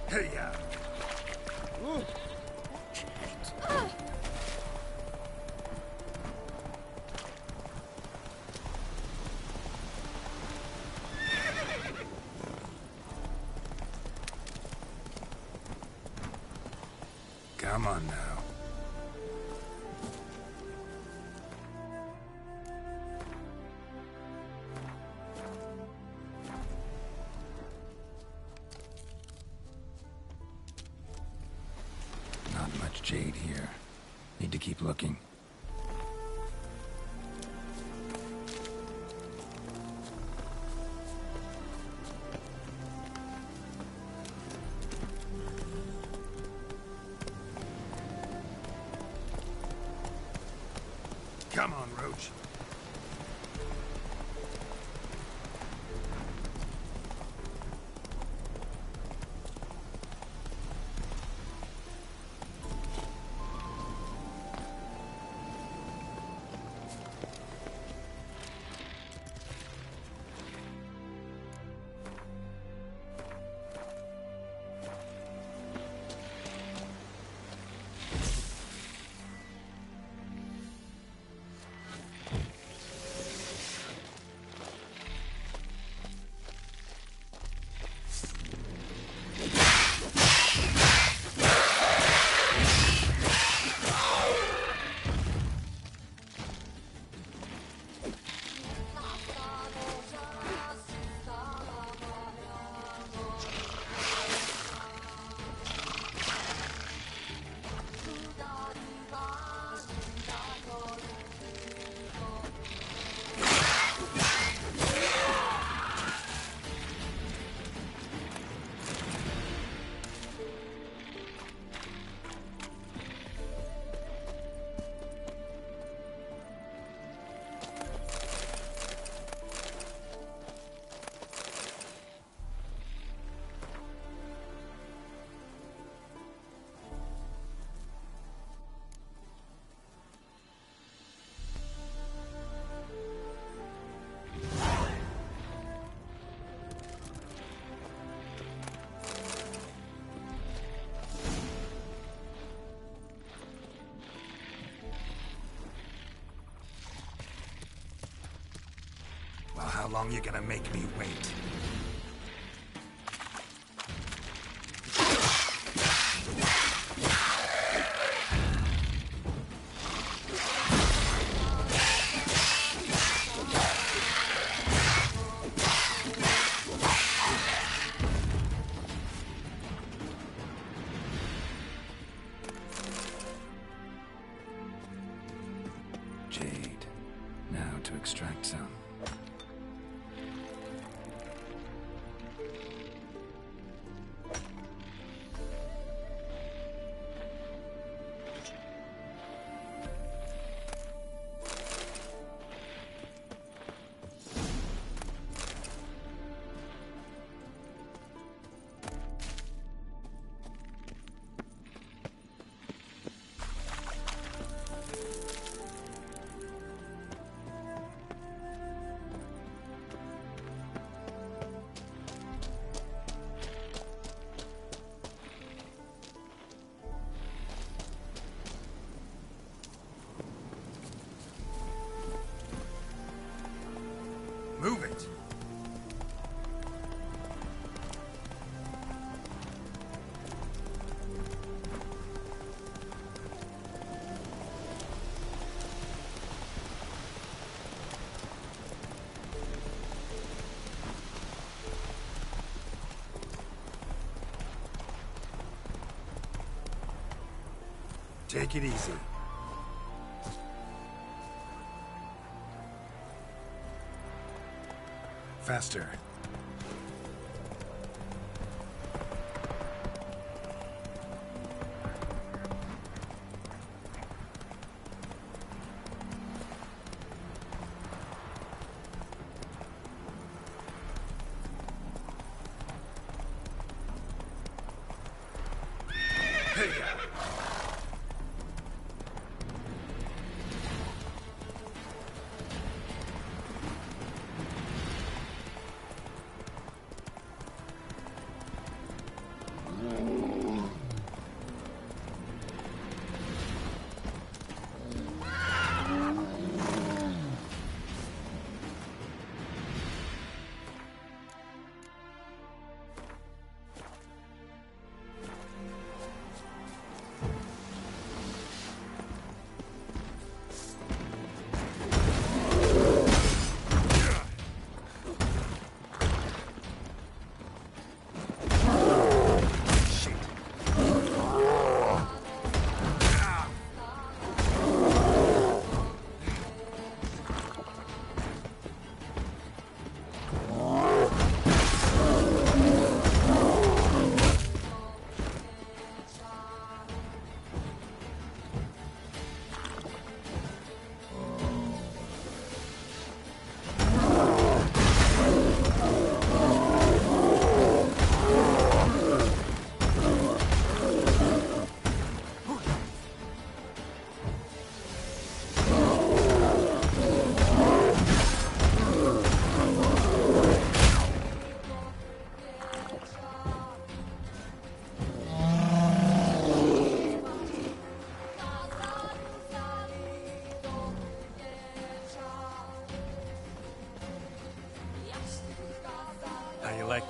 Hey-ya! Come on now. Not much jade here. Need to keep looking. Come on, Roach. Well, how long you gonna make me wait? Jade. Now to extract some. Move it! Take it easy. Faster.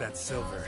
that silver.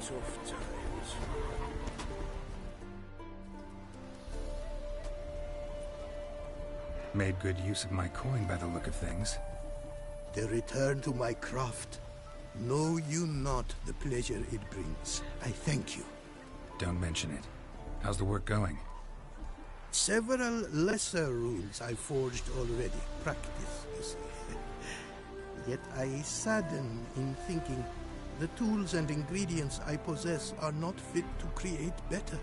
tough times. Made good use of my coin by the look of things. The return to my craft. Know you not the pleasure it brings. I thank you. Don't mention it. How's the work going? Several lesser runes I forged already. Practice, you see. Yet I sadden in thinking the tools and ingredients I possess are not fit to create better.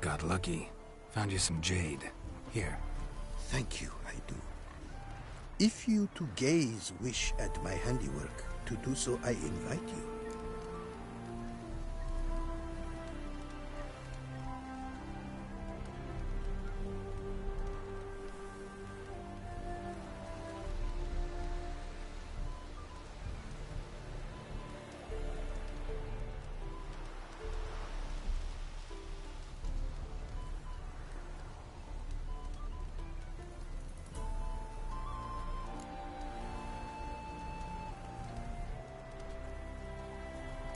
Got lucky. Found you some jade. Here. Thank you, I do. If you to gaze wish at my handiwork, to do so I invite you.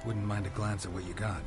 Wouldn't mind a glance at what you got.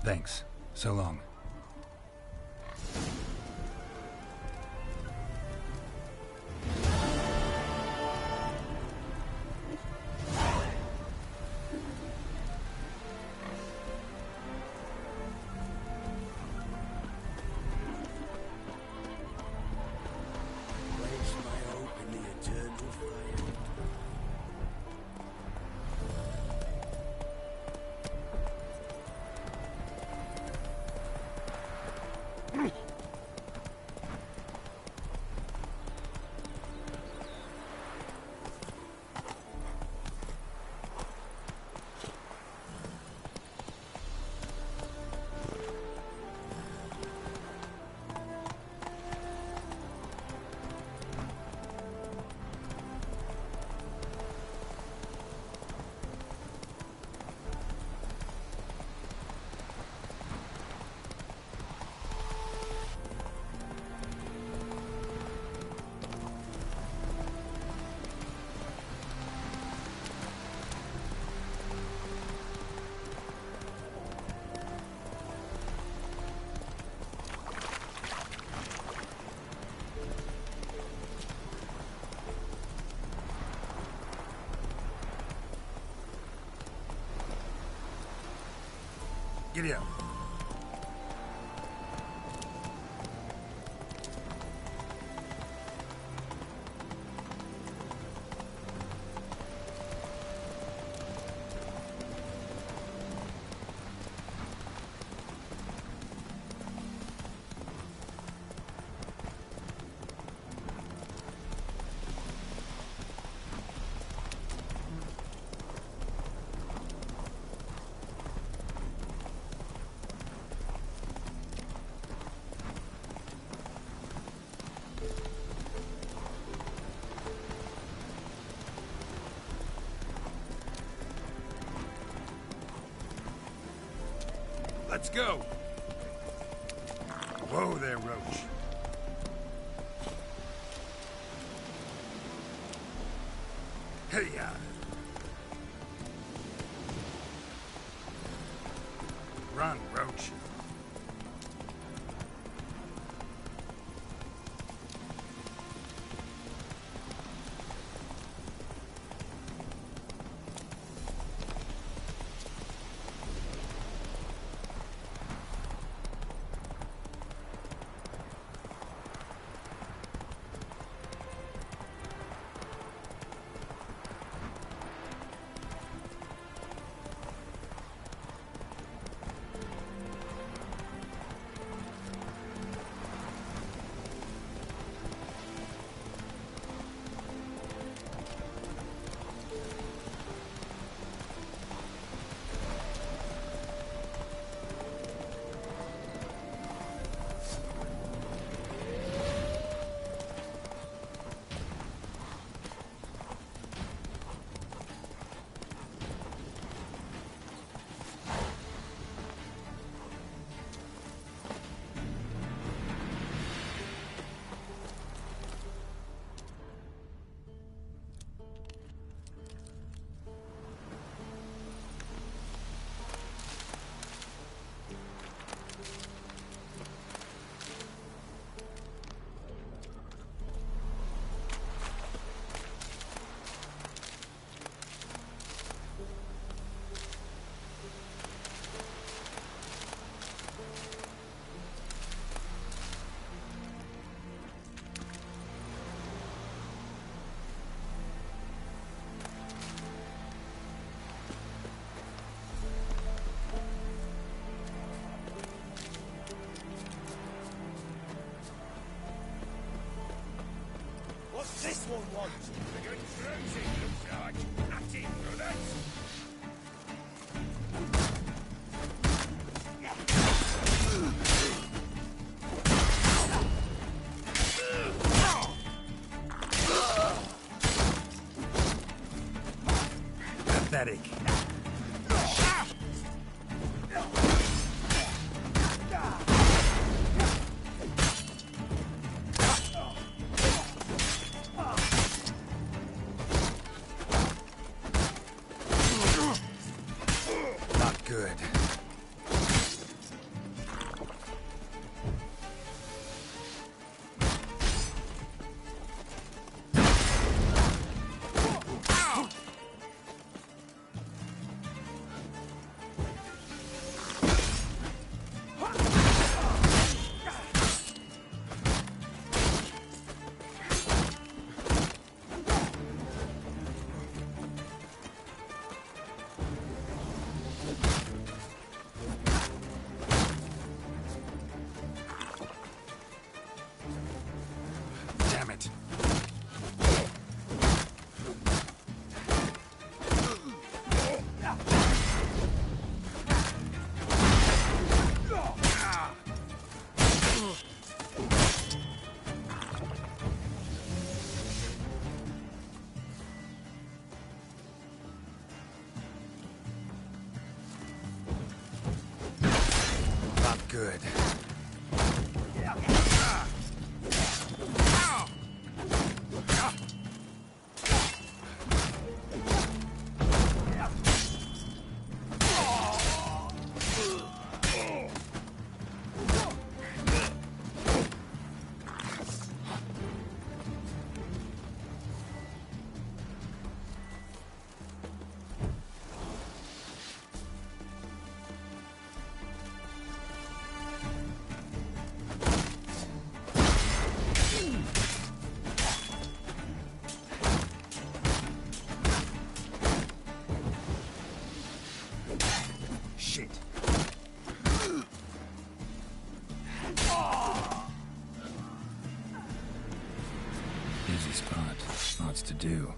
Thanks. So long. Place my hope in the eternal fire. Giddy up. Let's go. Whoa there, Roach. Hey-ya. Run, Roach. one wants. They're getting frozen, looks like. At it, brothers. Pathetic. Not good. Damn it. Not good. Shit. Busy spot. Lots to do.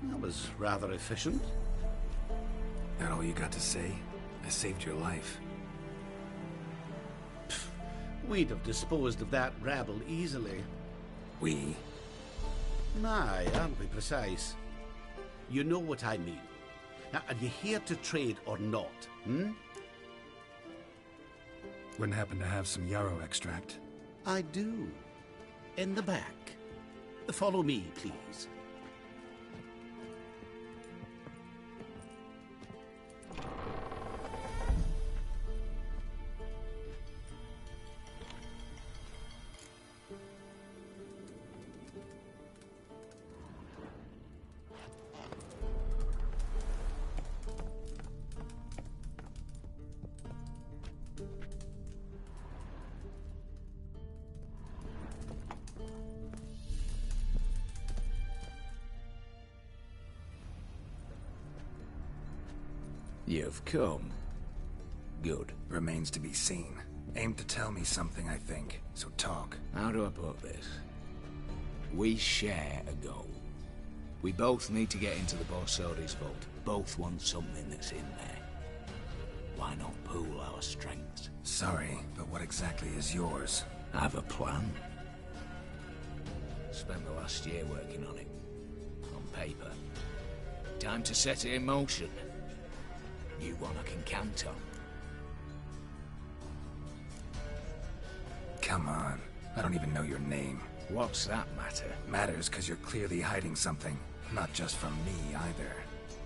That was rather efficient. That all you got to say? I saved your life. We'd have disposed of that rabble easily. We? Aye, aren't we precise? You know what I mean. Now, are you here to trade or not, hmm? Wouldn't happen to have some yarrow extract. I do. In the back. Follow me, please. You've come. Good. Remains to be seen. Aim to tell me something, I think. So talk. How do I put this? We share a goal. We both need to get into the Borsodi's vault. Both want something that's in there. Why not pool our strengths? Sorry, but what exactly is yours? I have a plan. Spent the last year working on it. On paper. Time to set it in motion. You one I can count on. Come on. I don't even know your name. What's that matter? Matters because you're clearly hiding something. Not just from me, either.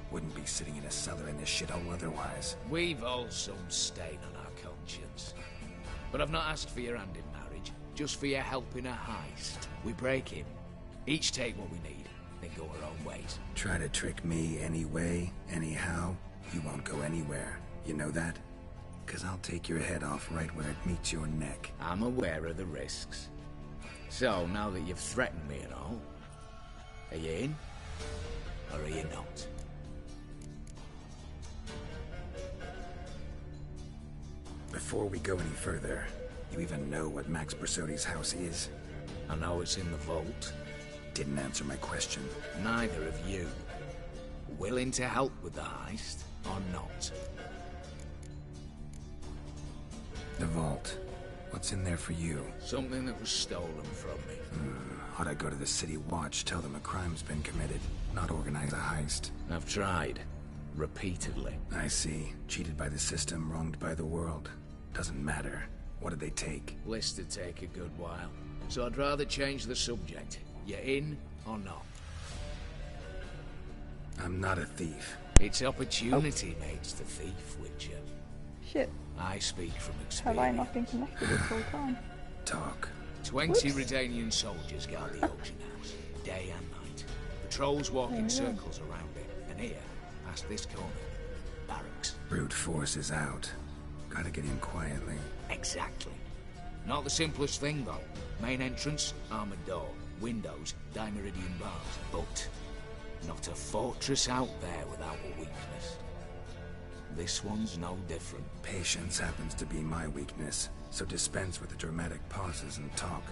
Wouldn't be sitting in a cellar in this shithole otherwise. We've all some stain on our conscience. But I've not asked for your hand in marriage, just for your help in a heist. We break him. Each take what we need, then go our own ways. Try to trick me anyway, anyhow. You won't go anywhere. You know that? 'Cause I'll take your head off right where it meets your neck. I'm aware of the risks. So, now that you've threatened me and all, are you in? Or are you not? Before we go any further, you even know what Max Bersodi's house is? I know it's in the vault. Didn't answer my question. Neither of you. Willing to help with the heist, or not? The vault. What's in there for you? Something that was stolen from me. Ought I go to the City Watch, tell them a crime's been committed, not organize a heist? I've tried. Repeatedly. I see. Cheated by the system, wronged by the world. Doesn't matter. What did they take? List'd take a good while. So I'd rather change the subject. You in or not? I'm not a thief. It's opportunity makes the thief, Witcher. Shit. I speak from experience. Have I not been connected this whole time? Talk. 20 Redanian soldiers guard the auction house, day and night. Patrols walk in circles around it, and here, past this corner, barracks. Brute force is out. Gotta get in quietly. Exactly. Not the simplest thing, though. Main entrance, armored door. Windows, dimeridian bars. But not a fortress out there without a weakness. This one's no different. Patience happens to be my weakness, so dispense with the dramatic pauses and talk.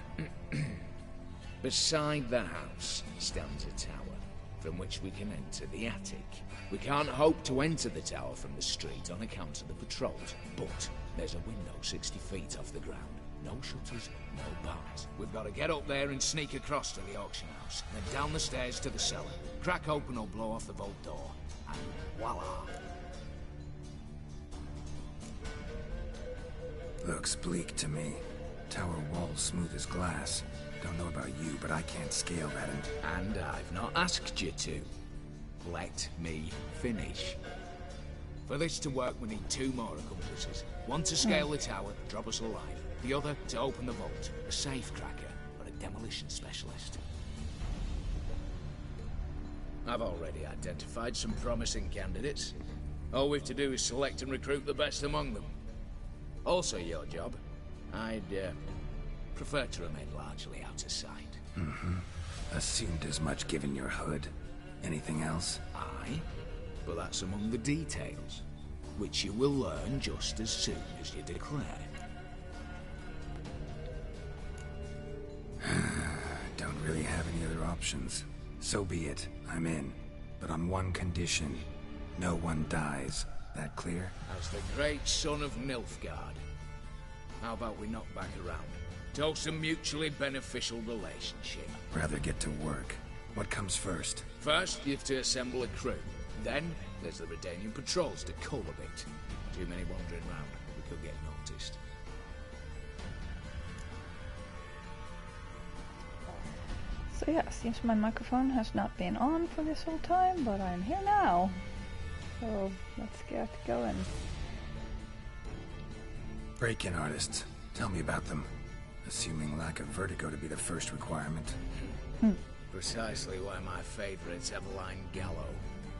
Beside the house stands a tower, from which we can enter the attic. We can't hope to enter the tower from the street on account of the patrols, but there's a window 60 feet off the ground. No shutters, no bars. We've got to get up there and sneak across to the auction house, then down the stairs to the cellar, crack open or blow off the vault door, and voila! Looks bleak to me. Tower walls smooth as glass. Don't know about you, but I can't scale that And I've not asked you to. Let me finish. For this to work, we need 2 more accomplices. One to scale the tower, drop us alive. The other to open the vault, a safe cracker or a demolition specialist. I've already identified some promising candidates. All we've to do is select and recruit the best among them. Also your job. I'd prefer to remain largely out of sight. Assumed as much given your hood. Anything else? Aye, but that's among the details, which you will learn just as soon as you declare. Don't really have any other options. So be it. I'm in. But on one condition. No one dies. That clear? As the great son of Nilfgaard. How about we knock back around? Toast a mutually beneficial relationship. Rather get to work. What comes first? First, you have to assemble a crew. Then, there's the Redanian patrols to cull a bit. Too many wandering round. We could get noticed. So yeah, seems my microphone has not been on for this whole time, but I'm here now. So let's get going. Break-in artists. Tell me about them. Assuming lack of vertigo to be the first requirement. Precisely why my favourite's Eveline Gallo.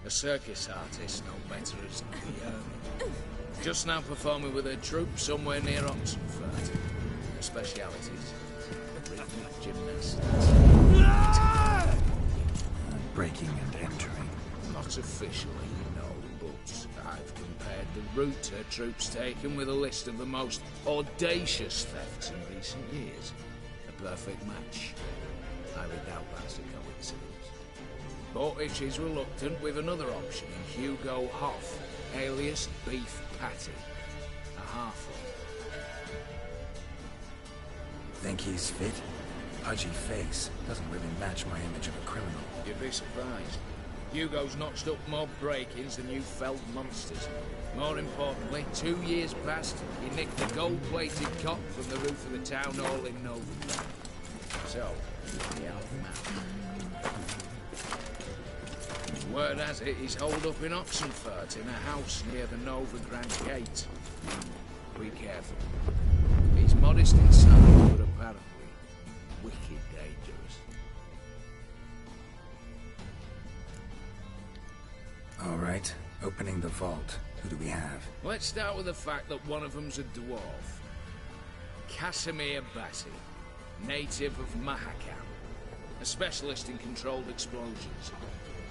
A circus artist, no better as the just now performing with her troupe somewhere near Oxenford. Her specialities, rhythmic gymnastics. Breaking and entering. Not officially, no, but I've compared the route her troope's taken with a list of the most audacious thefts in recent years. A perfect match. Highly doubt that's a coincidence. But if she's reluctant, with another option in Hugo Hoff, alias Beef Patty. A half-one. Think he's fit? Pudgy face. Doesn't really match my image of a criminal. You'd be surprised. Hugo's notched up more break-ins than you felled monsters. More importantly, 2 years past, he nicked the gold-plated cop from the roof of the town hall in Novigrad. So, the half-man. Word has it, he's holed up in Oxenfurt in a house near the Novigrad gate. Be careful. He's modest inside, but apparently wicked dangerous. All right, opening the vault. Who do we have? Let's start with the fact that one of them's a dwarf. Casimir Bassi, native of Mahakam. A specialist in controlled explosions.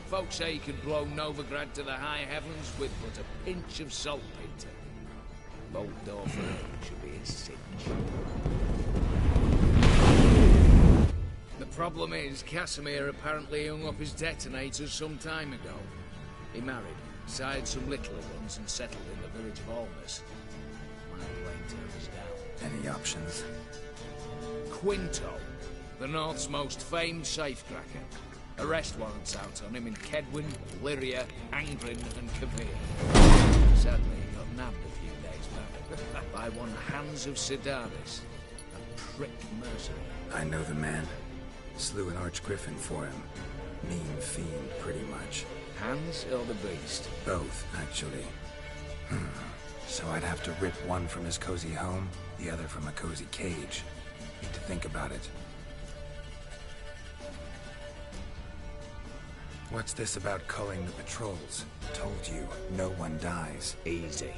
Folks say he could blow Novigrad to the high heavens with but a pinch of saltpeter. Bolt door for him should be a cinch. The problem is, Casimir apparently hung up his detonators some time ago. He married, sired some littler ones, and settled in the village of Almas. My plain terms down. Any options? Quinto, the North's most famed safecracker. Arrest warrants out on him in Kedwin, Lyria, Angrin, and Kavir. Sadly, he got nabbed a few days back by one Hans of Sidaris, a prick mercenary. I know the man. Slew an archgriffin for him. Mean fiend, pretty much. Hans or the beast? Both, actually. So I'd have to rip one from his cozy home, the other from a cozy cage. Need to think about it. What's this about culling the patrols? Told you, no one dies. Easy.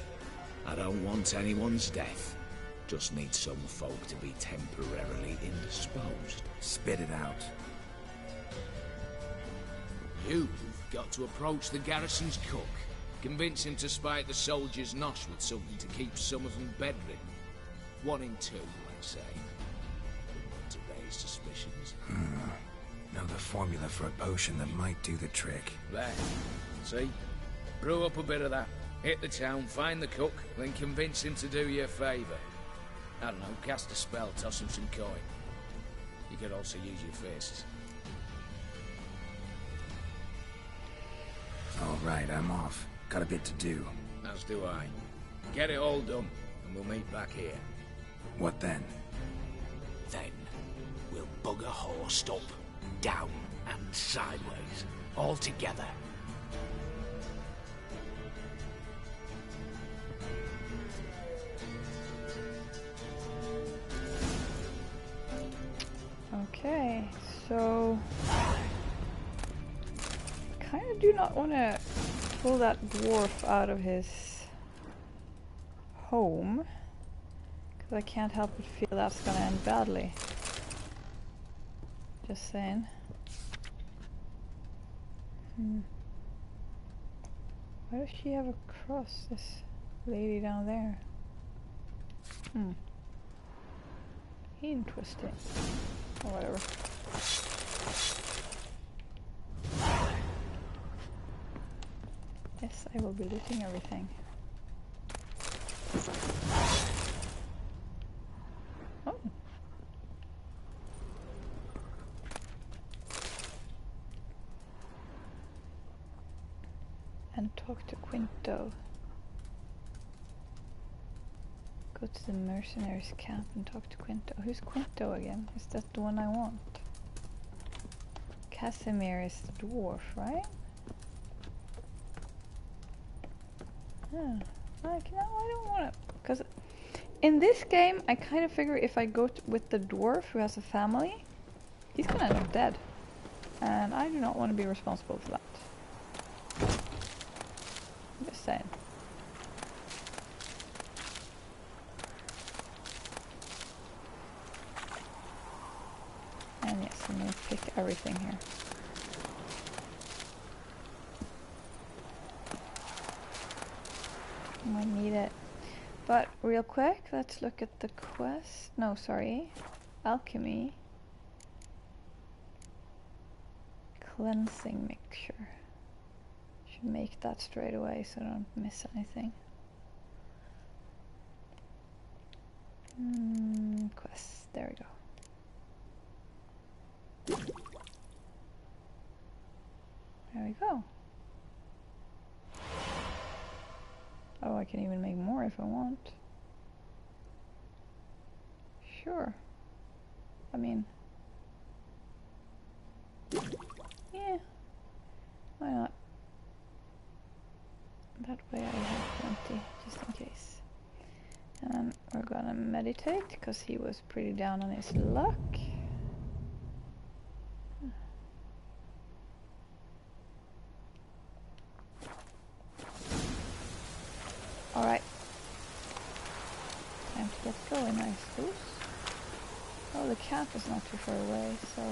I don't want anyone's death. Just need some folk to be temporarily indisposed. Spit it out. You've got to approach the garrison's cook. Convince him to spike the soldiers' nosh with something to keep some of them bedridden. 1 in 2, let's say. To raise suspicions. Know the formula for a potion that might do the trick. There. See? Brew up a bit of that. Hit the town, find the cook, then convince him to do you a favour. I don't know, cast a spell, toss him some coin. You could also use your fists. Alright, I'm off. Got a bit to do. As do I. Get it all done, and we'll meet back here. What then? Then, we'll bugger horse up, down and sideways, all together. Okay, so I kind of do not want to pull that dwarf out of his home, because I can't help but feel that's going to end badly. Just saying. Why does she have a cross, this lady down there? Interesting. Or whatever. Yes, I will be looting everything. Oh. And talk to Quinto. Go to the mercenaries camp and talk to Quinto. Who's Quinto again? Is that the one I want? Casimir is the dwarf, right? I don't want to, because in this game I kind of figure if I go with the dwarf who has a family, he's gonna end up dead, and I do not want to be responsible for that. I'm just saying. And yes, I'm gonna pick everything here. I need it. But real quick, let's look at the quest. No, sorry. Alchemy. Cleansing mixture. Should make that straight away so I don't miss anything. Quests. There we go. There we go. Oh, I can even make more if I want. Sure. I mean... yeah. Why not? That way I have plenty, just in case. And we're gonna meditate, because he was pretty down on his luck. get going, I suppose. Oh, the camp is not too far away, so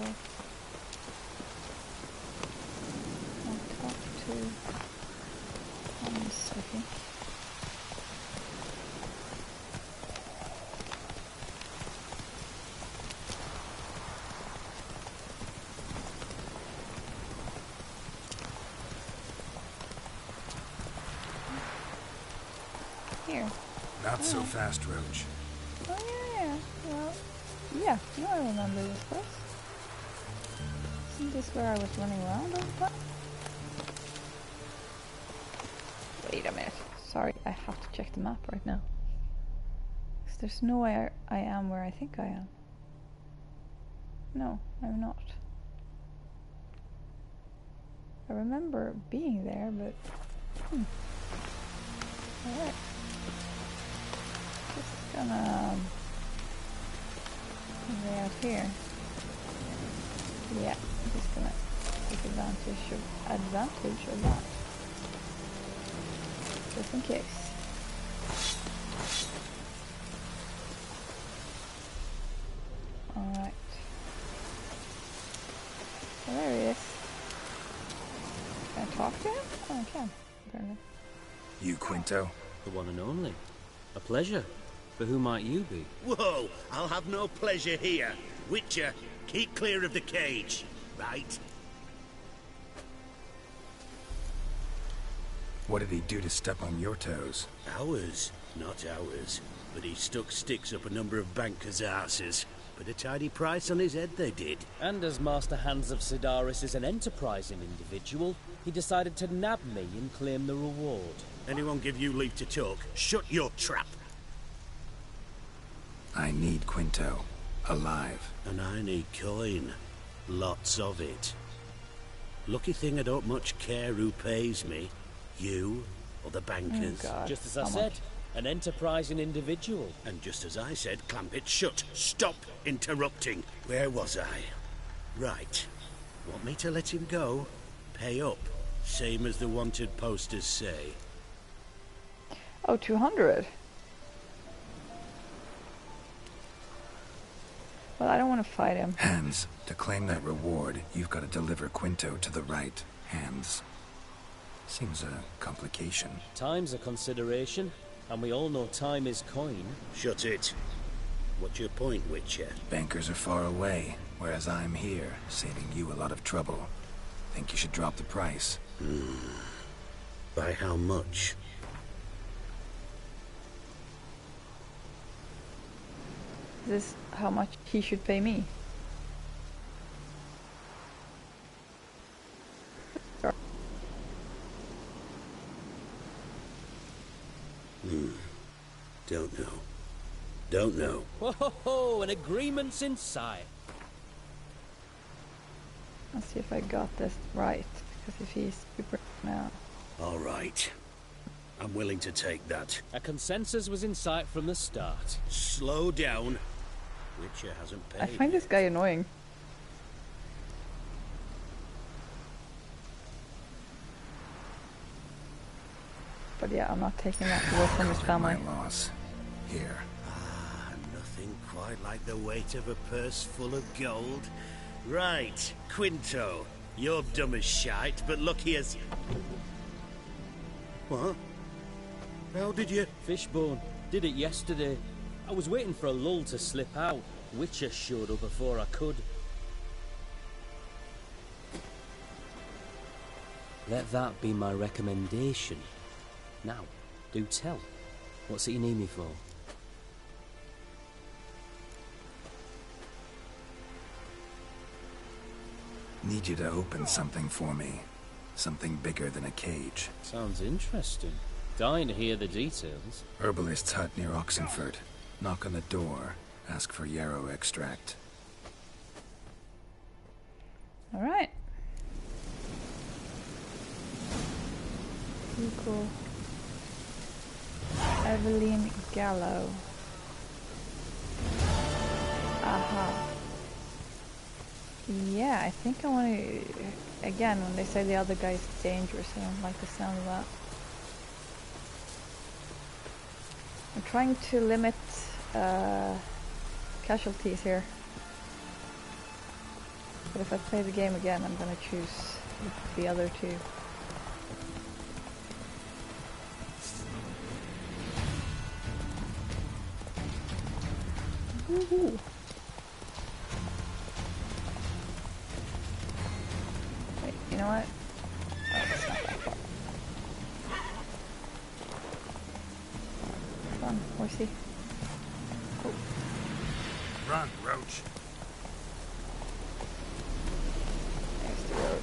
I'll talk to Hans, I think. Here. Not so fast, Roach. Oh yeah. Well, yeah. No, I remember this place. Isn't this where I was running around all the time? Wait a minute. Sorry, I have to check the map right now. Because there's no way I am where I think I am. No, I'm not. I remember being there, but... Alright. Just gonna... way out here. Yeah, I'm just gonna take advantage of that. Just in case. Alright. So there he is. Can I talk to him? Oh, I can, apparently. You, Quinto? The one and only. A pleasure. But who might you be? Whoa! I'll have no pleasure here. Witcher, keep clear of the cage, right? What did he do to step on your toes? Ours, not ours. But he stuck sticks up a number of bankers' asses. Put a tidy price on his head, they did. And as Master Hans of Sidaris is an enterprising individual, he decided to nab me and claim the reward. Anyone give you leave to talk? Shut your trap! I need Quinto. Alive. And I need coin. Lots of it. Lucky thing I don't much care who pays me. You or the bankers. Oh God. Just as I said, an enterprising individual. And just as I said, clamp it shut. Stop interrupting. Where was I? Right. Want me to let him go? Pay up. Same as the wanted posters say. Oh, 200. Well, I don't want to fight him. Hans, to claim that reward, you've got to deliver Quinto to the right hands. Seems a complication. Time's a consideration, and we all know time is coin. Shut it. What's your point, Witcher? Bankers are far away, whereas I'm here, saving you a lot of trouble. Think you should drop the price? By how much? Is this how much he should pay me? Don't know. Don't know. Ho ho ho! An agreement's in sight. Let's see if I got this right. Because if he's super now. All right. I'm willing to take that. A consensus was in sight from the start. Slow down. Witcher hasn't paid. I find this guy annoying. But yeah, I'm not taking that away from his family. My loss. Here. Nothing quite like the weight of a purse full of gold. Right, Quinto. You're dumb as shite, but lucky as... What? How did you... Fishbone. Did it yesterday. I was waiting for a lull to slip out. Witcher showed up before I could. Let that be my recommendation. Now, do tell. What's it you need me for? Need you to open something for me. Something bigger than a cage. Sounds interesting. Dying to hear the details. Herbalist's hut near Oxenford. Knock on the door. Ask for yarrow extract. Alright. Hugo. Evelyn Gallo. Aha. Yeah, I think I want to... Again, when they say the other guy's dangerous, I don't like the sound of that. I'm trying to limit casualties here. But if I play the game again, I'm gonna choose the other two. Woohoo! Wait, you know what? Oh, that's not that far. Come on, horsey. Oh. Run, Roach. There's the road.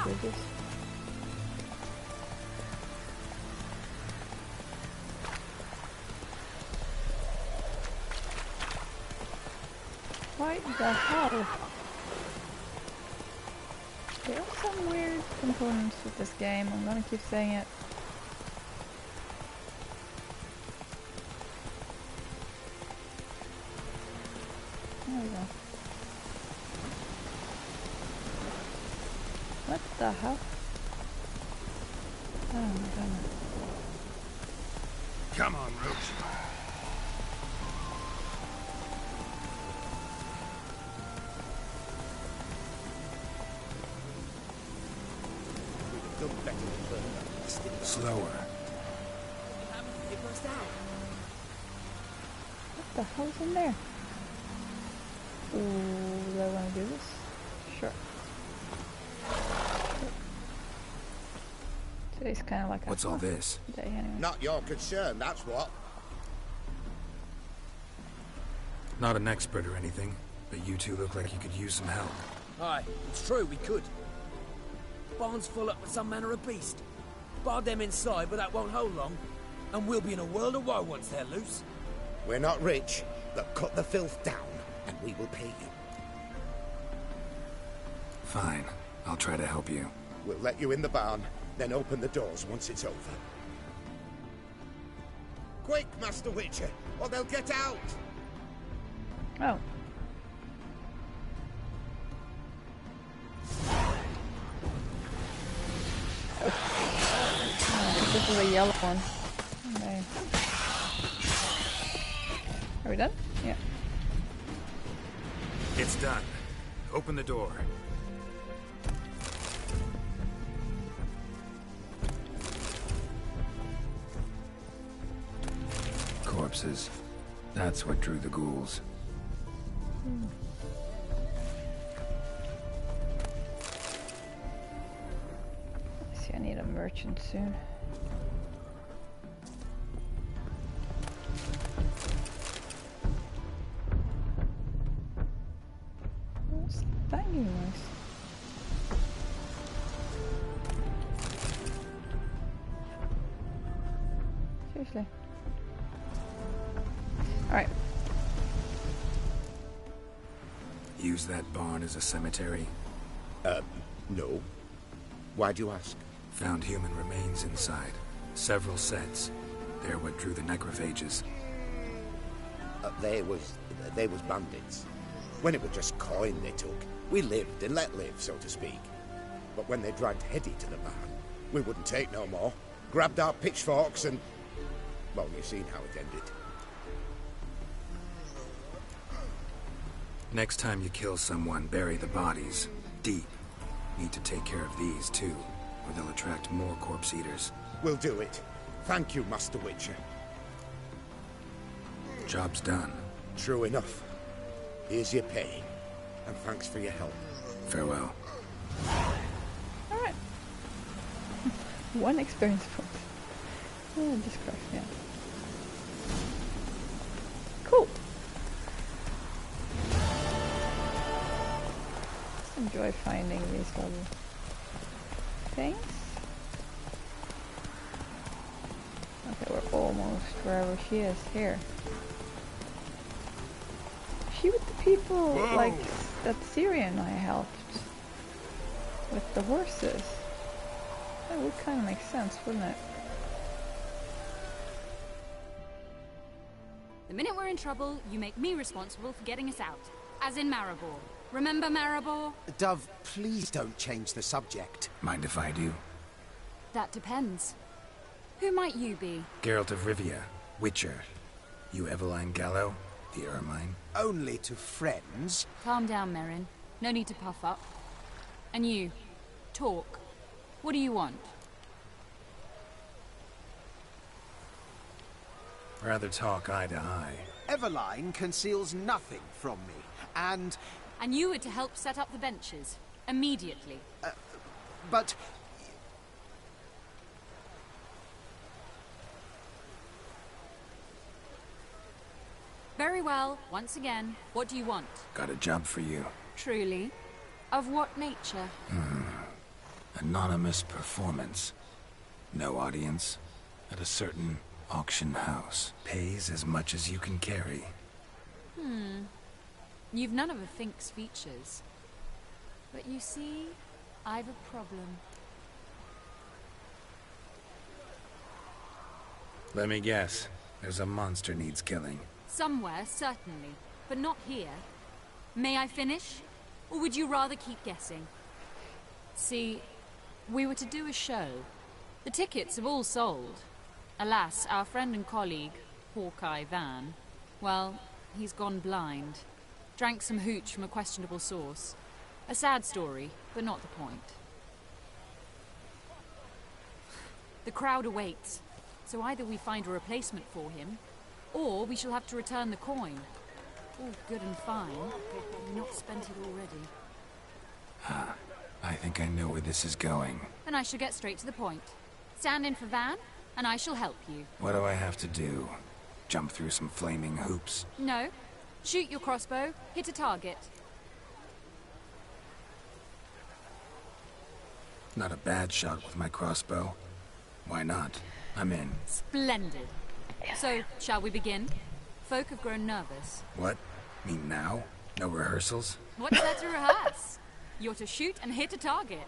Bridges. What the hell? There are some weird components with this game, I'm gonna keep saying it. There we go. What the hell? Oh my goodness. Come on, Roach. Slower. What the hell's in there? Ooh, do I want to do this? Sure. Today's kind of like What's all this? Day anyway. Not your concern, that's what. Not an expert or anything, but you two look like you could use some help. Aye, it's true, we could. Barn's full up with some manner of beast. Bar them inside, but that won't hold long. And we'll be in a world of woe once they're loose. We're not rich, but cut the filth down, and we will pay you. Fine, I'll try to help you. We'll let you in the barn, then open the doors once it's over. Quick, Master Witcher, or they'll get out! Oh. Oh, this is a yellow one. Okay. Are we done? Yeah. It's done. Open the door. Corpses. That's what drew the ghouls. See, I need a merchant soon. What's the banging noise? Seriously. Alright. Use that barn as a cemetery? No. Why'd you ask? Found human remains inside. Several sets. They're what drew the necrophages. They was bandits. When it was just coin they took, we lived and let live, so to speak. But when they dragged Hetty to the barn, we wouldn't take no more. Grabbed our pitchforks and... well, you've seen how it ended. Next time you kill someone, bury the bodies. Deep. Need to take care of these, too, or they'll attract more corpse eaters. We'll do it. Thank you, Master Witcher. Job's done. True enough. Here's your pay. And thanks for your help. Farewell. Alright. One experience point. Oh, just crush, yeah. Cool. Just enjoy finding these little things. Okay, we're almost wherever she is. Here. Is she with the people, like, that Syrian I helped? with the horses. That would kind of make sense, wouldn't it? The minute we're in trouble, you make me responsible for getting us out. As in Maribor. Remember Maribor? Dove, please don't change the subject. Mind if I do? That depends. Who might you be? Geralt of Rivia, Witcher. You Eveline Gallo, the Ermine? Only to friends. Calm down, Merrin. No need to puff up. And you, talk. What do you want? Rather talk eye to eye. Eveline conceals nothing from me, and... And you were to help set up the benches. Immediately. But... Very well. Once again, what do you want? Got a job for you. Truly? Of what nature? Anonymous performance. No audience. At a certain auction house. Pays as much as you can carry. You've none of a Fink's features. But you see, I've a problem. Let me guess. There's a monster needs killing. Somewhere, certainly. But not here. May I finish? Or would you rather keep guessing? See, we were to do a show. The tickets have all sold. Alas, our friend and colleague, Hawkeye Van, well, he's gone blind. Drank some hooch from a questionable source. A sad story, but not the point. The crowd awaits, so either we find a replacement for him, or we shall have to return the coin. All good and fine, but we've not spent it already. I think I know where this is going. Then I shall get straight to the point. Stand in for Van, and I shall help you. What do I have to do? Jump through some flaming hoops? No. Shoot your crossbow, hit a target. Not a bad shot with my crossbow. Why not? I'm in. Splendid. So, shall we begin? Folk have grown nervous. What? Me now? No rehearsals? What's there to rehearse? You're to shoot and hit a target.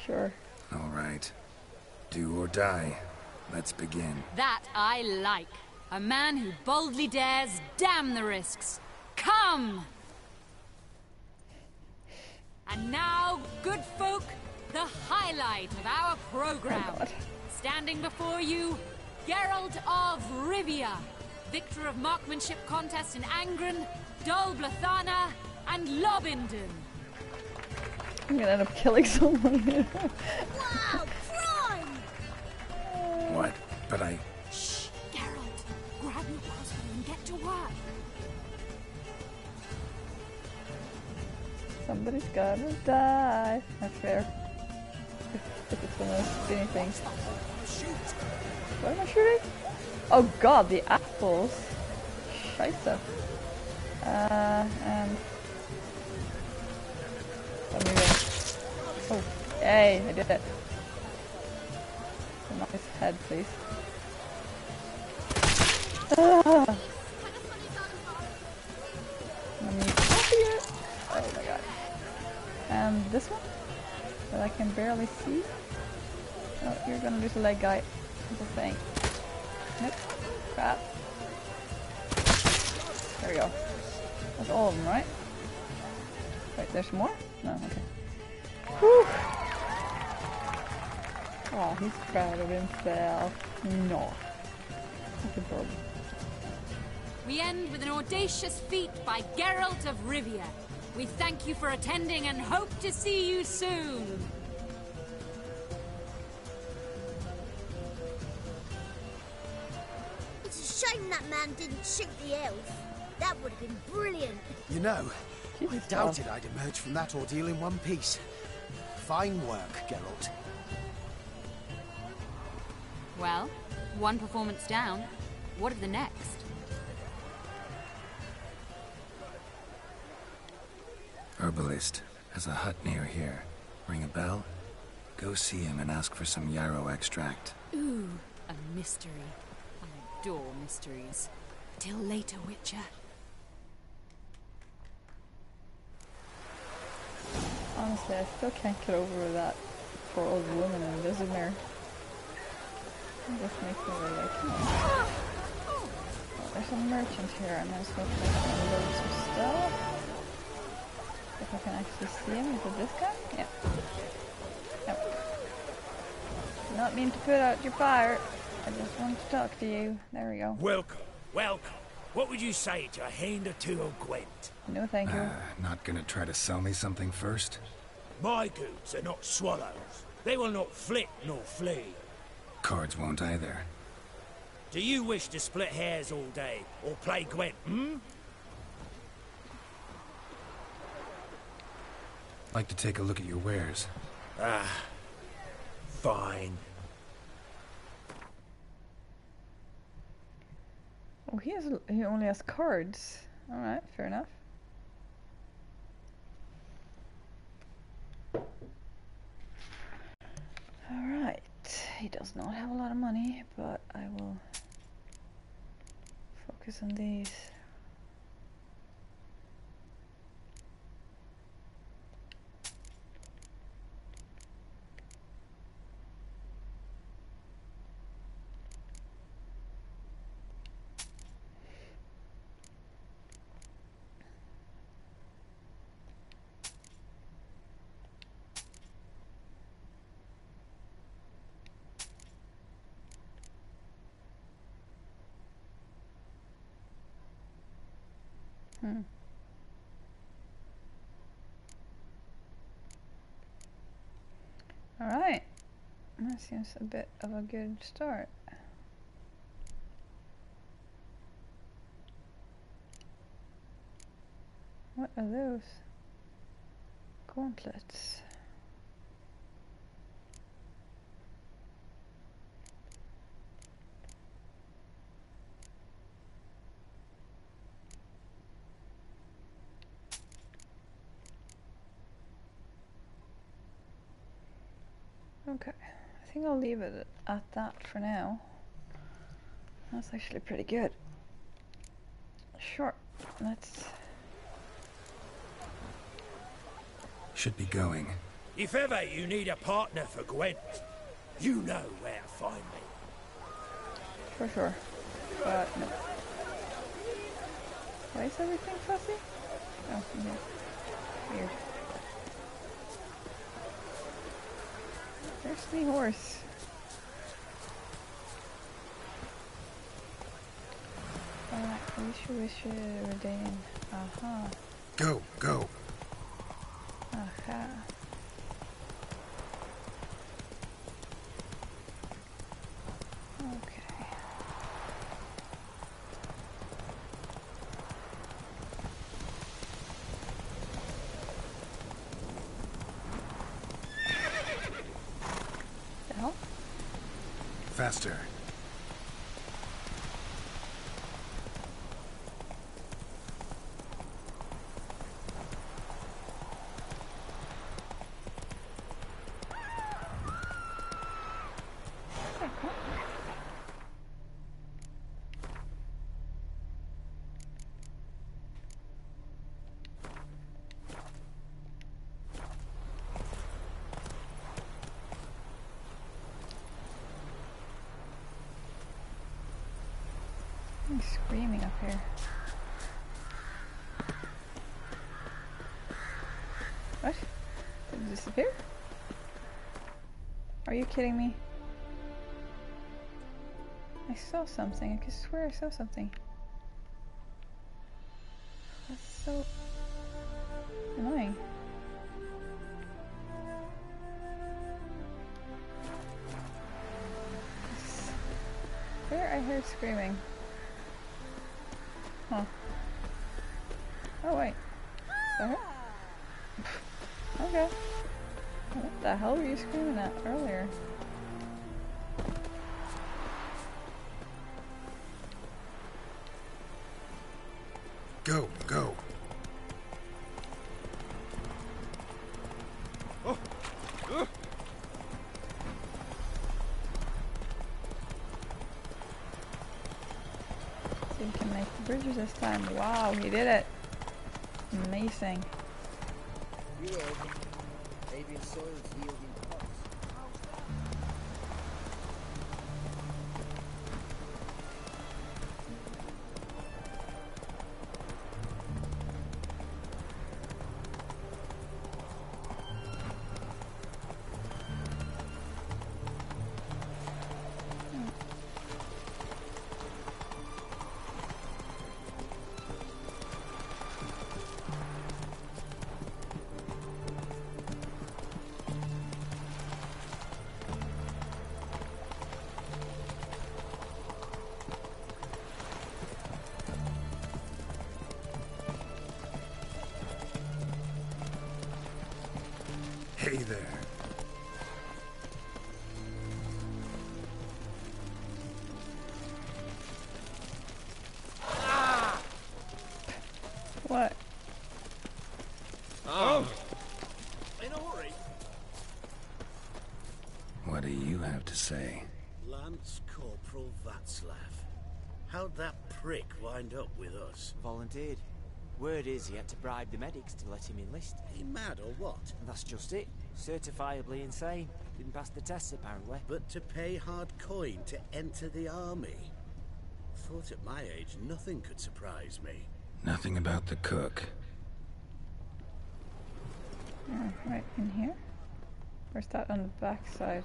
Sure. All right. Do or die. Let's begin. That I like. A man who boldly dares, damn the risks. Come! And now, good folk, the highlight of our program. Standing before you, Geralt of Rivia, victor of marksmanship contests in Angren, Dol Blathana, and Lobindon. I'm gonna end up killing someone. Wow, crime! What? But I... Shh, Geralt. Grab your crossbow and get to work. Somebody's gotta die. That's fair. If it's one of those spinny things. What am I shooting? Oh god, the apples. Scheisse. And... Oh, yay, I did it. A nice head, please. Ah. Let me copy it. Oh my god. And this one? That I can barely see? Oh, you're gonna lose a leg, guy. Simple thing. Nope. Crap. There we go. That's all of them, right? Wait, there's more? No, okay. Whew. Oh, he's proud of himself. No. That's adorable. We end with an audacious feat by Geralt of Rivia. We thank you for attending and hope to see you soon. It's a shame that man didn't shoot the elf. That would have been brilliant. You know, I doubted I'd emerge from that ordeal in one piece. Fine work, Geralt. Well, one performance down. What of the next? Herbalist has a hut near here. Ring a bell? Go see him and ask for some yarrow extract. Ooh, a mystery. I adore mysteries. Till later, Witcher. Honestly, I still can't get over that poor old woman in Vizimir. It just makes me really like, oh, there's a merchant here. I might as well try to unload some stuff. If I can actually see him. Is it this guy? Yeah. Yep. Did not mean to put out your fire. I just wanted to talk to you. There we go. Welcome, welcome. What would you say to a hand or two of Gwent? No, thank you. Not gonna try to sell me something first? My goods are not swallows. They will not flit nor flee. Cards won't either. Do you wish to split hairs all day, or play Gwent, Like to take a look at your wares. Fine. Oh, he only has cards. Alright, fair enough. Alright, he does not have a lot of money, but I will focus on these. Alright, that seems a bit of a good start. What are those? Gauntlets. Okay, I think I'll leave it at that for now. That's actually pretty good. Sure, let's... Should be going. If ever you need a partner for Gwent, you know where to find me. For sure. But no. Why is everything fussy? Oh, yeah. Weird. There's the horse. Alright, we should redeem. Aha. Go, go. Aha. Okay. The hell? Faster. He's screaming up here. What? Did it disappear? Are you kidding me? I saw something. I could swear I saw something. That's so annoying. Where I heard screaming. Huh. Oh wait. Is that her? Okay. What the hell were you screaming at earlier? Go, go. See if he can make the bridges this time. Wow, he did it. Amazing. Avian soils yielding pots. Hey there. What? Oh! In a hurry. What do you have to say? Lance Corporal Václav. How'd that prick wind up with us? Volunteered. Word is he had to bribe the medics to let him enlist. He mad or what? And that's just it. Certifiably insane. Didn't pass the tests, apparently. But to pay hard coin to enter the army? Thought at my age nothing could surprise me. Nothing about the cook. Right in here? Or is that on the back side?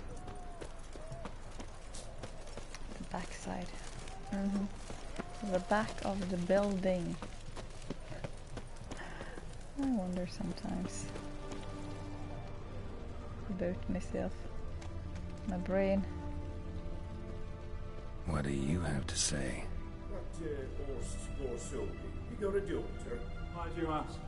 The back side. The back of the building. I wonder sometimes about myself. My brain. What do you have to say? That horse scores so big. You got a daughter? Why do you ask?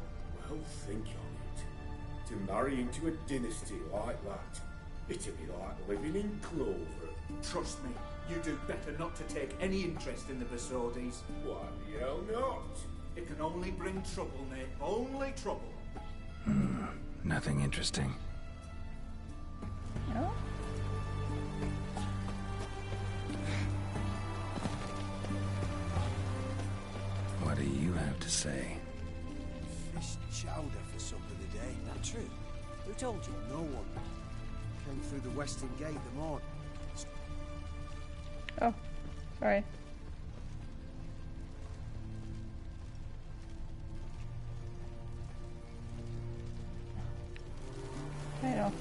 Well, think on it. To marry into a dynasty like that, it'd be like living in clover. Trust me, you do better not to take any interest in the Basordis. Why the hell not? It can only bring trouble, Nate. Only trouble. Nothing interesting. No? What do you have to say? Fish chowder for supper today. That true? Who told you? No one. Came through the western gate the morning. Oh, sorry. I know.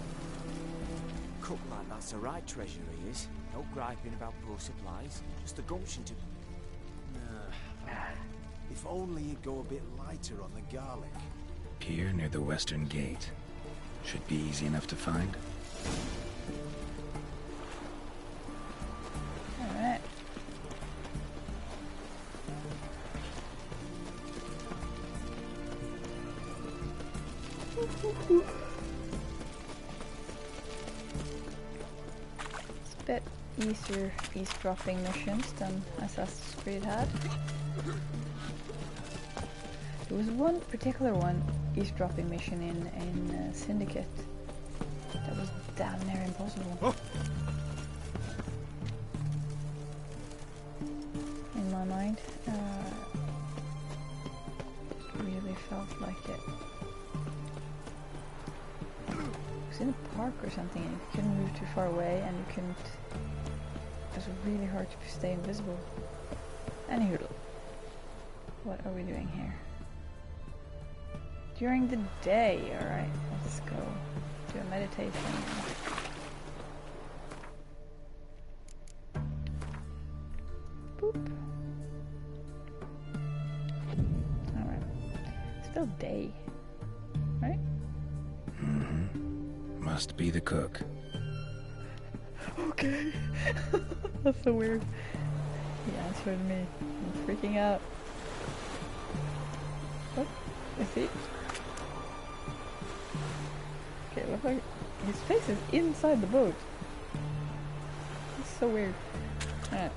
Cook like that's the right treasure he is. No griping about poor supplies. Just the gumption to... If only you'd go a bit lighter on the garlic. Pier near the western gate. Should be easy enough to find. Alright. It's a bit easier eavesdropping missions than Assassin's Creed had. There was one particular eavesdropping mission in Syndicate that was damn near impossible. Oh. In my mind, really felt like it. It was in a park or something, and you couldn't move too far away, and you couldn't. It was really hard to stay invisible. Anywho, what are we doing here? During the day, alright, let's go do a meditation. Boop. Alright. Still day, right? Must be the cook. Okay. That's so weird. He answered me. I'm freaking out. What? Is he? Okay, look like his face is inside the boat. It's so weird. Alright.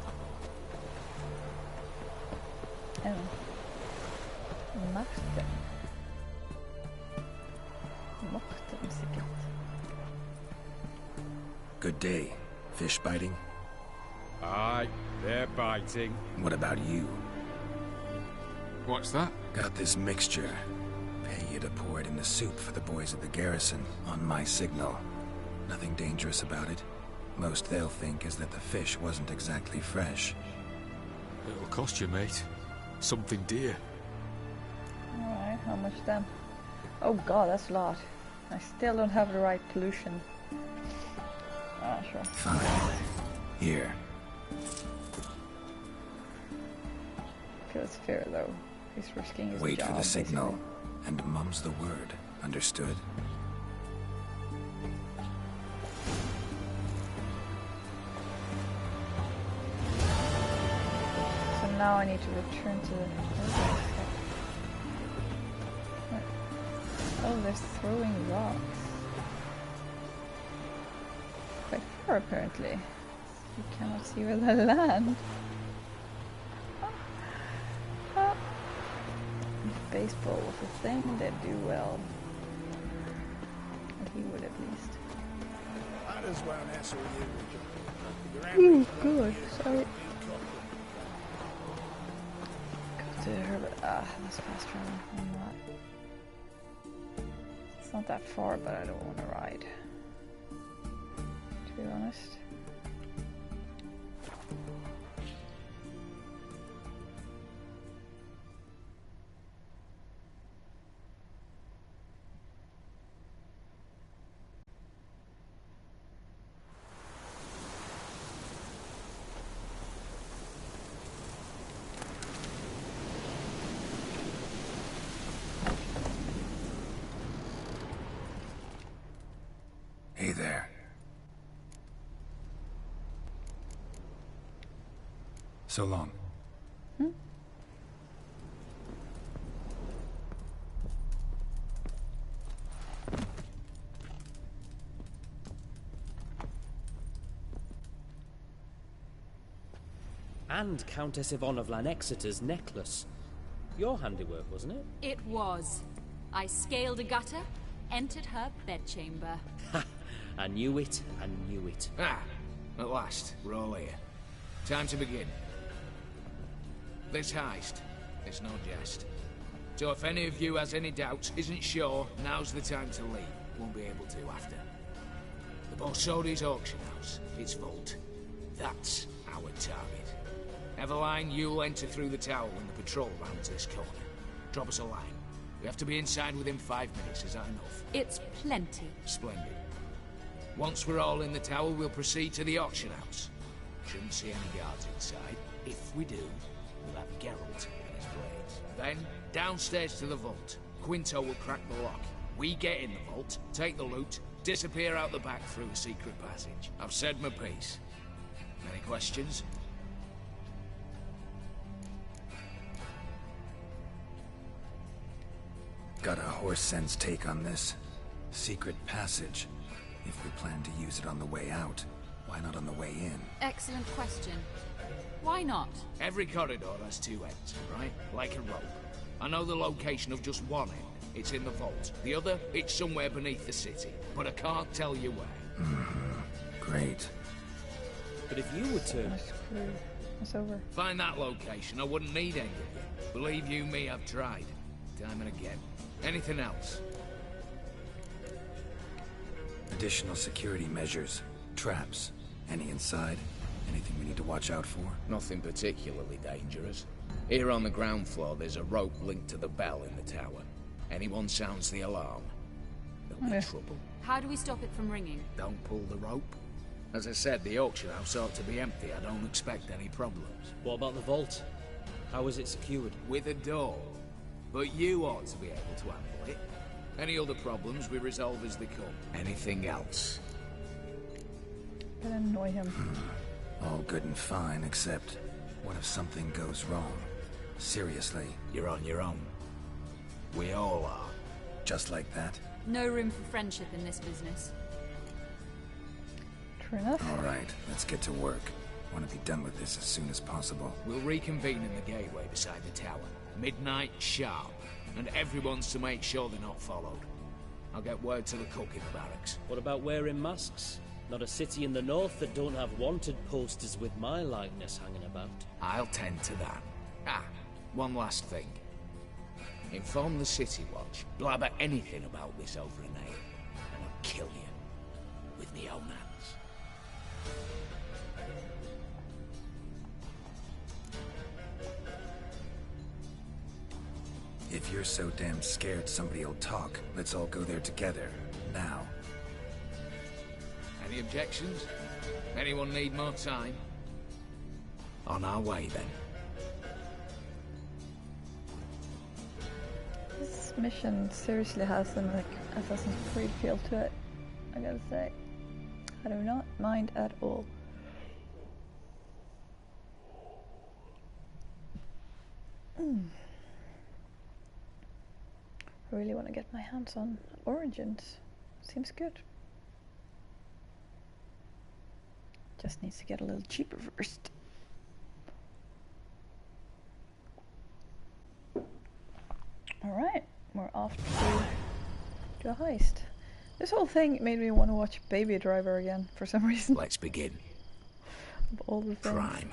Marten. Marten sikkert. Good day. Fish biting? Aye, they're biting. What about you? What's that? Got this mixture. Pay you to pour it in the soup for the boys at the garrison, on my signal. Nothing dangerous about it. Most they'll think is that the fish wasn't exactly fresh. It'll cost you, mate. Something dear. Alright, how much then? Oh god, that's a lot. I still don't have the right pollution. Ah, sure. Fine. Here. Feels fair though. He's risking his Wait job, for the signal, basically. and mum's the word. Understood? So now I need to return to the... Oh, they're throwing rocks. Quite far apparently. You cannot see where they land. Baseball was a thing they do well. Or he would at least. Might as well answer you. Oh god, sorry. Go to Herbert. Ah, that's fast travel. I'm not. It's not that far, but I don't want to ride. To be honest. Hey there. So long. And Countess Yvonne of Lanexeter's necklace. Your handiwork, wasn't it? It was. I scaled a gutter, entered her bedchamber. Ha! I knew it, I knew it. Ah, at last, we're all here. Time to begin. This heist, it's no jest. So if any of you has any doubts, isn't sure, now's the time to leave. Won't be able to after. The Borsodi's auction house, its vault. That's our target. Eveline, you'll enter through the tower when the patrol rounds this corner. Drop us a line. We have to be inside within 5 minutes, is that enough? It's plenty. Splendid. Once we're all in the tower, we'll proceed to the auction house. Shouldn't see any guards inside. If we do, we'll have Geralt and his blades. Then, downstairs to the vault. Quinto will crack the lock. We get in the vault, take the loot, disappear out the back through a secret passage. I've said my piece. Any questions? Got a horse sense take on this. Secret passage. If we plan to use it on the way out, why not on the way in? Excellent question. Why not? Every corridor has two ends, right? Like a rope. I know the location of just one end. It's in the vault. The other, it's somewhere beneath the city. But I can't tell you where. Great. But if you were to... It's over. Find that location, I wouldn't need any of you. Believe you me, I've tried. Time and again. Anything else? Additional security measures. Traps. Any inside? Anything we need to watch out for? Nothing particularly dangerous. Here on the ground floor, there's a rope linked to the bell in the tower. Anyone sounds the alarm, there'll be trouble. How do we stop it from ringing? Don't pull the rope. As I said, the auction house ought to be empty. I don't expect any problems. What about the vault? How is it secured? With a door. But you ought to be able to handle it. Any other problems we resolve as they come. Anything else? Gonna annoy him. All good and fine, except what if something goes wrong? Seriously. You're on your own. We all are. Just like that? No room for friendship in this business. True enough. All right, let's get to work. Want to be done with this as soon as possible. We'll reconvene in the gateway beside the tower. Midnight sharp. And everyone's to make sure they're not followed. I'll get word to the cook in the barracks. What about wearing masks? Not a city in the north that don't have wanted posters with my likeness hanging about. I'll tend to that. Ah, one last thing. Inform the City Watch. Blabber anything about this over a name, and I'll kill you. With me own hands. If you're so damn scared somebody'll talk, let's all go there together. Now. Any objections? Anyone need more time? On our way, then. This mission seriously has an like Assassin's Creed feel to it, I gotta say. I do not mind at all. I really want to get my hands on Origins. Seems good. Just needs to get a little cheaper first. Alright, we're off to a heist. This whole thing made me want to watch Baby Driver again for some reason. Let's begin. Of all the things. Crime.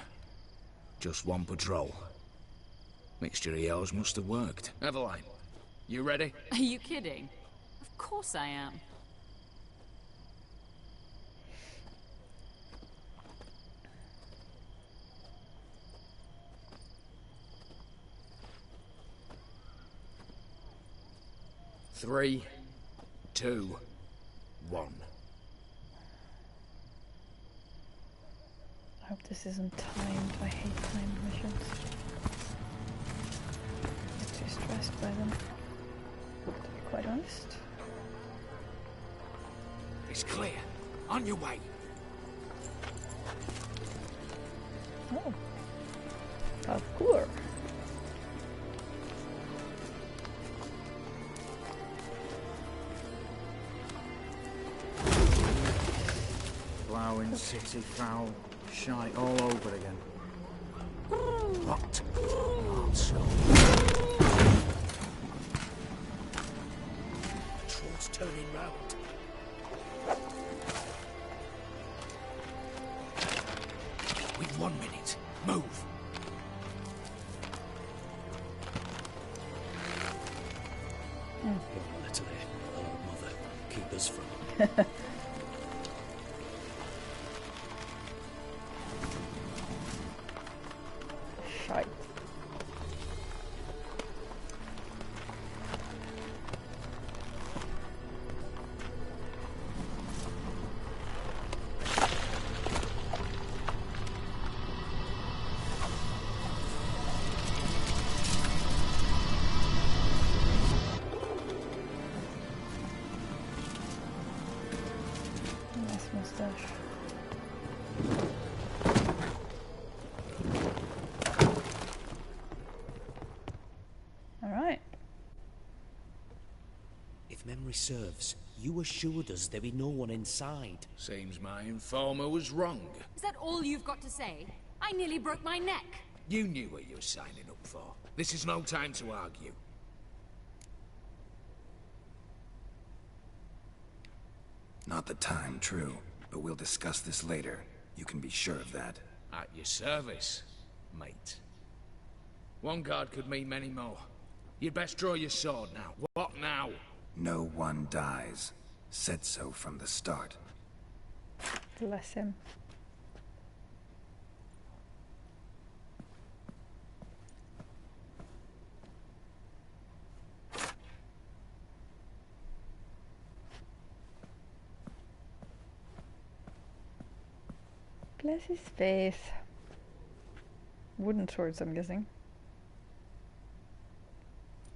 Just one patrol. Mixture of yours must have worked. Eveline, you ready? Are you kidding? Of course I am. Three, 2, 1. I hope this isn't timed. I hate timed missions. I'm too stressed by them, to be quite honest. It's clear. On your way. Oh. Of course. Plowing city foul. Shite all over again. What? Also. Troll's turning round. We've 1 minute. Move. One letter there. Hello, Mother. Keep us from... Shite. Nice mustache. Alright. If memory serves, you assured us there be no one inside. Seems my informer was wrong. Is that all you've got to say? I nearly broke my neck. You knew what you were signing up for. This is no time to argue. Not the time, true. But we'll discuss this later. You can be sure of that. At your service, mate. One guard could mean many more. You'd best draw your sword now. What now? No one dies. Said so from the start. Bless him. Bless his face. Wooden swords, I'm guessing.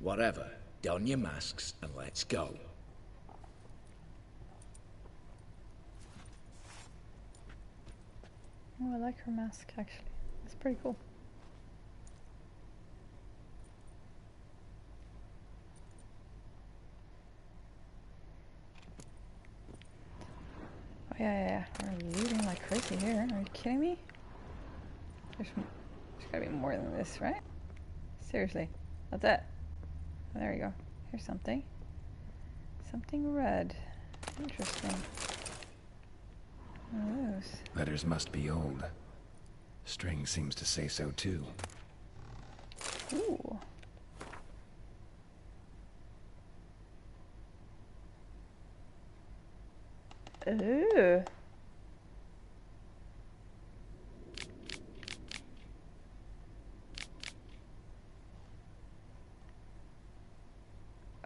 Whatever. Don your masks and let's go. Oh, I like her mask, actually. It's pretty cool. Oh, yeah. We're looting like crazy here. Are you kidding me? There's gotta be more than this, right? Seriously. That's it. Oh, there you go. Here's something. Something red. Interesting. One of those. Letters must be old. String seems to say so too. Ooh. Ooh.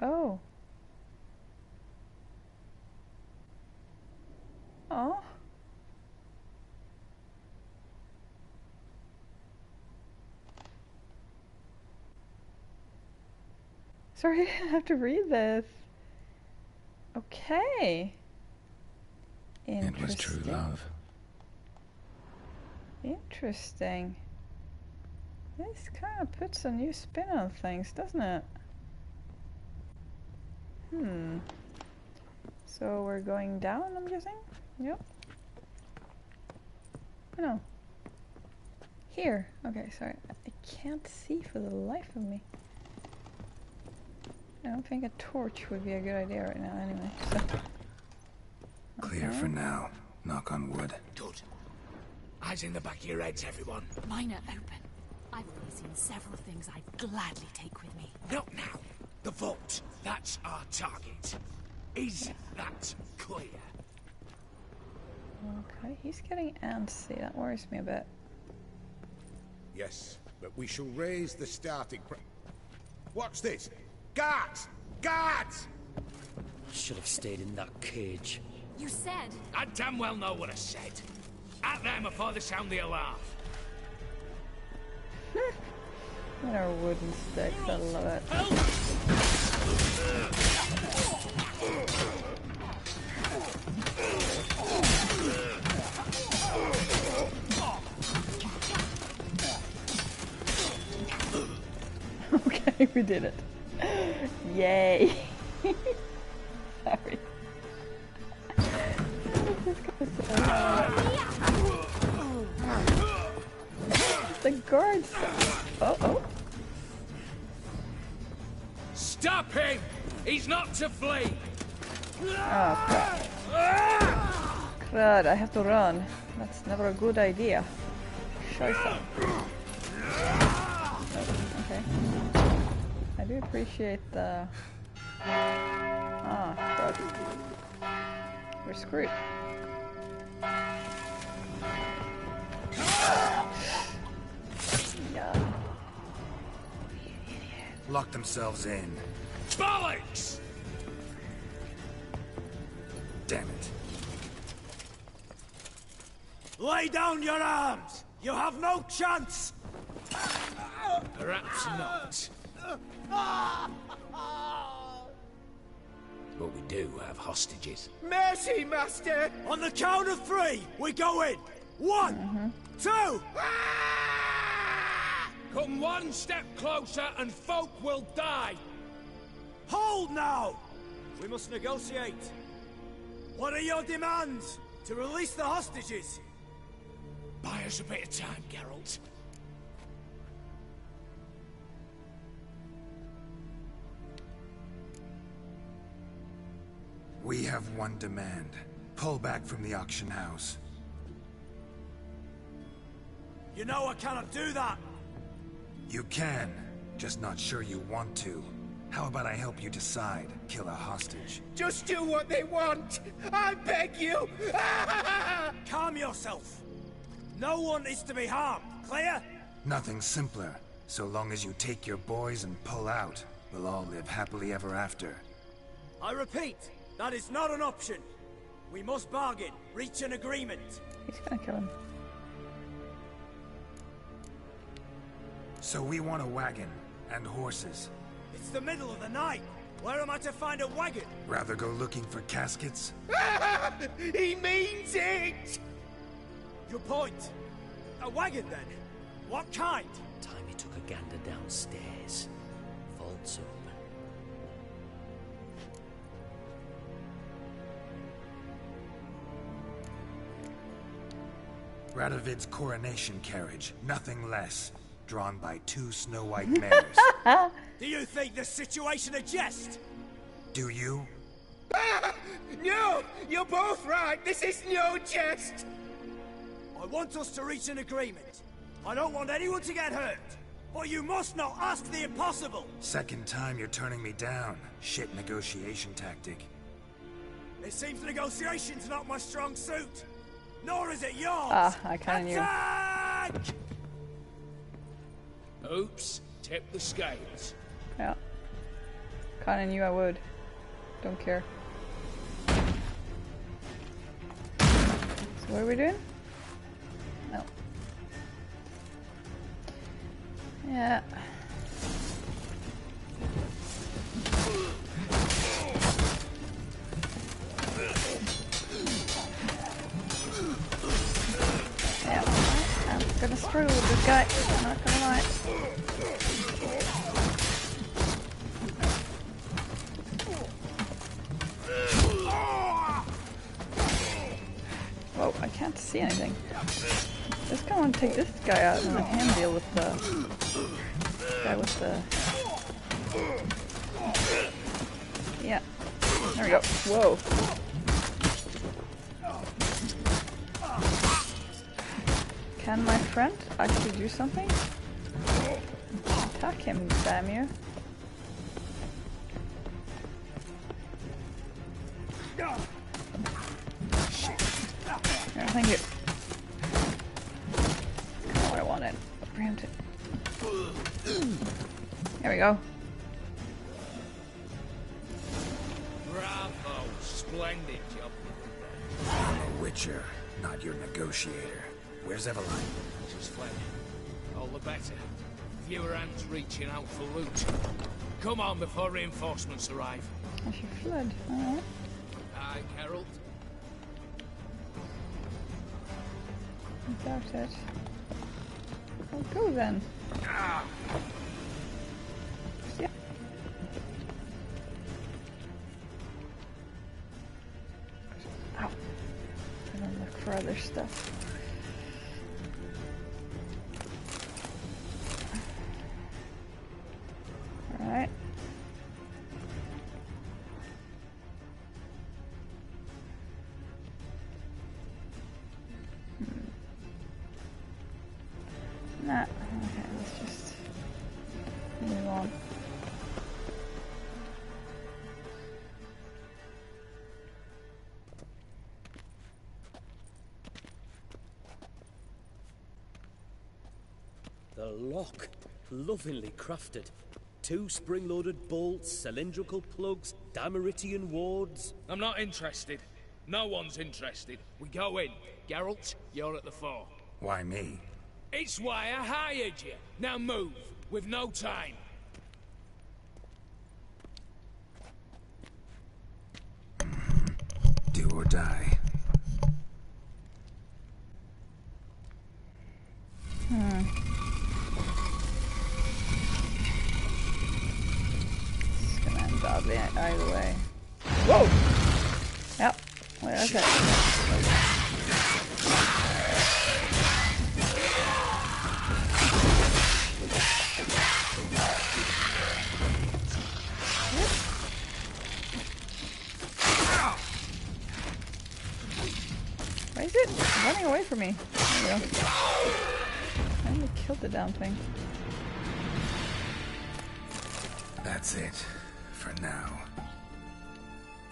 Oh. Oh. Sorry, I have to read this. Okay. It was true love. Interesting. This kind of puts a new spin on things, doesn't it? So we're going down, I'm guessing? Yep. Oh, no. Here. Okay, sorry. I can't see for the life of me. I don't think a torch would be a good idea right now anyway, so. Clear for now. Knock on wood. Good. Eyes in the back of your heads, everyone. Mine are open. I've already seen several things I'd gladly take with me. Not now. The vault. That's our target. Is that clear? Okay, he's getting antsy. That worries me a bit. Yes, but we shall raise the starting What's this? Guards! Guards! Should have stayed in that cage. You said... I damn well know what I said. At them before they sound the alarm. What are wooden sticks? I love it. Okay, we did it. Yay! Sorry. The guards. Oh. Stop him! He's not to flee. Oh crap! Crud! I have to run. That's never a good idea. Scheiße. Oh, okay. I do appreciate the. Crud. We're screwed. Yeah. Lock themselves in. Bollocks! Damn it. Lay down your arms! You have no chance! Perhaps not. But we do have hostages. Mercy, Master! On the count of 3, we go in! 1, 2! Come one step closer and folk will die! Hold now! We must negotiate. What are your demands? To release the hostages? Buy us a bit of time, Geralt. We have one demand. Pull back from the auction house. You know I cannot do that! You can, just not sure you want to. How about I help you decide? Kill a hostage. Just do what they want! I beg you! Calm yourself! No one is to be harmed, clear? Nothing simpler. So long as you take your boys and pull out, we'll all live happily ever after. I repeat, that is not an option. We must bargain, reach an agreement. He's gonna kill him. So we want a wagon and horses. It's the middle of the night. Where am I to find a wagon? Rather go looking for caskets? He means it! Your point. A wagon, then? What kind? Timey took a gander downstairs. Vault's open. Radovid's coronation carriage, nothing less. Drawn by 2 snow-white mares. Do you think this situation a jest? Do you? No! You're both right! This is no jest! I want us to reach an agreement. I don't want anyone to get hurt. But you must not ask the impossible! Second time you're turning me down. Shit negotiation tactic. It seems negotiation's not my strong suit. Nor is it yours. Ah, I kinda knew. Attack! Oops, tip the scales. Yeah. Kinda knew I would. Don't care. So what are we doing? No. Yeah. Yeah, I'm gonna struggle with this guy, I'm not gonna lie. Whoa, I can't see anything. Just kinda want to take this guy out and let him deal with the guy with the... Yeah, there we go. Whoa. Can my friend actually do something? Attack him, damn you. Yeah, thank you. Not what I wanted. Preempted. There we go. Bravo, splendid job. I'm a witcher, not your negotiator. Where's Eveline? She's fled. All the better. Fewer ants reaching out for loot. Come on before reinforcements arrive. And she fled. Alright. Aye, Geralt. I doubt it. Well, go then. Yeah. Ow. I don't look for other stuff. Alright. Nah, okay, let's just move on. The lock, lovingly crafted. 2 spring-loaded bolts, cylindrical plugs, Dameritian wards. I'm not interested. No one's interested. We go in. Geralt, you're at the fore. Why me? It's why I hired you. Now move. We've no time. Do or die. It's gonna end badly either way. Whoa! Yep. Wait, okay. Why is it running away from me? There we go. I only killed the damn thing. That's it. For now.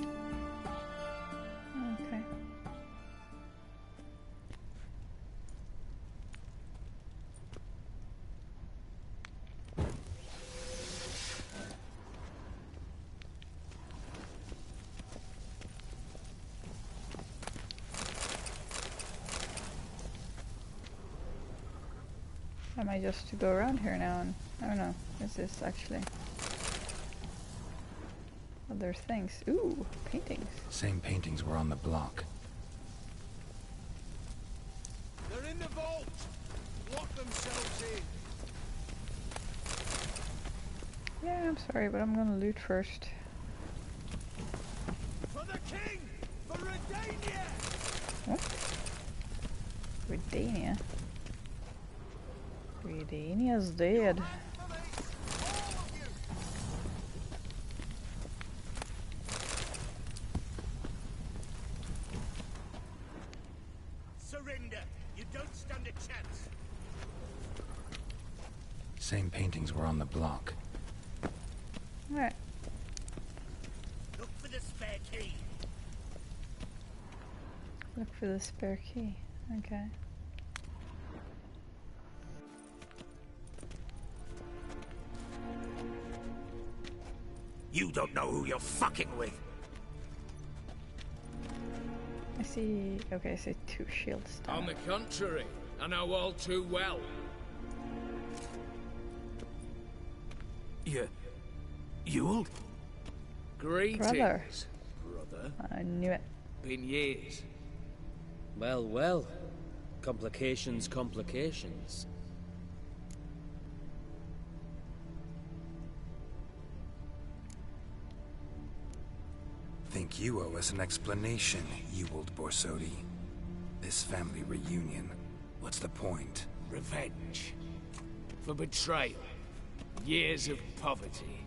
Okay. Am I just to go around here now and I don't know, is this actually other things? Ooh, paintings. Same paintings were on the block. They're in the vault! Lock themselves in! Yeah, I'm sorry, but I'm gonna loot first. For the king! For Redania! What? Redania? Redania's dead. Surrender! You don't stand a chance! Same paintings were on the block. Alright. Look for the spare key. Look for the spare key. Okay. You don't know who you're fucking with. I see. Okay, I see 2 shields. On the contrary, I know all too well. You old? Greetings, Brother. brother. I knew it. Been years. Well, well. Complications, complications. Think you owe us an explanation, you old Borsodi. This family reunion, what's the point? Revenge. For betrayal. Years of poverty.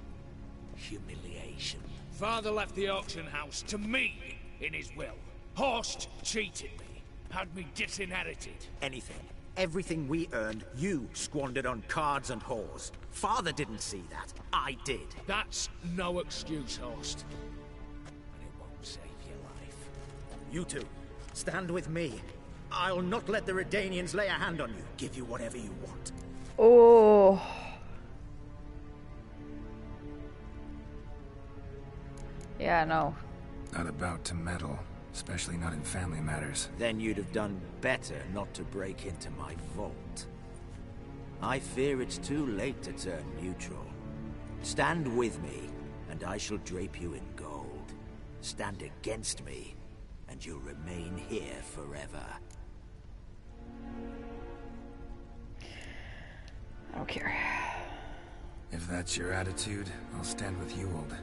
Humiliation. Father left the auction house to me in his will. Horst cheated me. Had me disinherited. Anything. Everything we earned, you squandered on cards and whores. Father didn't see that. I did. That's no excuse, Horst. And it won't save your life. You two, stand with me. I'll not let the Redanians lay a hand on you. Give you whatever you want. Oh. Yeah, no. Not about to meddle, especially not in family matters. Then you'd have done better not to break into my vault. I fear it's too late to turn neutral. Stand with me, and I shall drape you in gold. Stand against me, and you'll remain here forever. I don't care. If that's your attitude, I'll stand with you, old.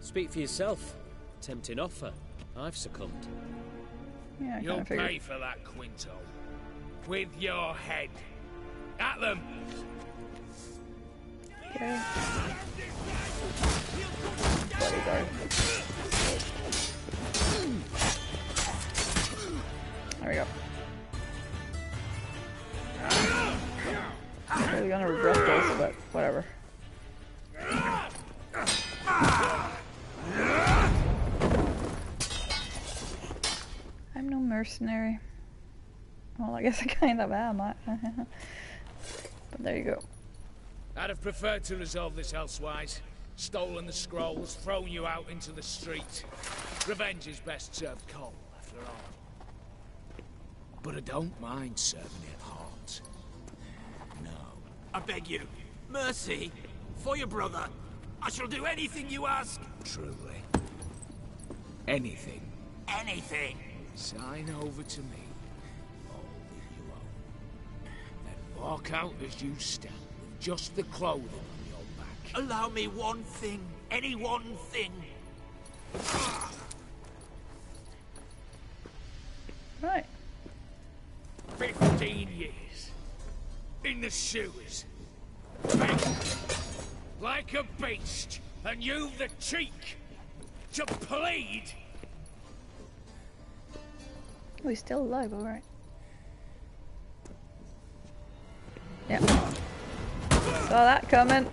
Speak for yourself. Tempting offer. I've succumbed. Yeah, I You'll kinda figured. pay for that, Quinto. With your head. At them! Okay. Bodyguard. There we go. I'm really gonna regret this, but whatever. I'm no mercenary. Well, I guess I kind of am. But there you go. I'd have preferred to resolve this elsewise. Stolen the scrolls, thrown you out into the street. Revenge is best served cold, after all. But I don't mind serving it hot. No. I beg you, mercy, for your brother. I shall do anything you ask. Truly. Anything. Anything. Sign over to me. All that you own. Then walk out as you stand, with just the clothing on your back. Allow me one thing. Any one thing. Right. 15 years. In the sewers. Begging. Like a beast. And you've the cheek to plead. Oh, he's still alive, alright. Yeah. Saw that coming.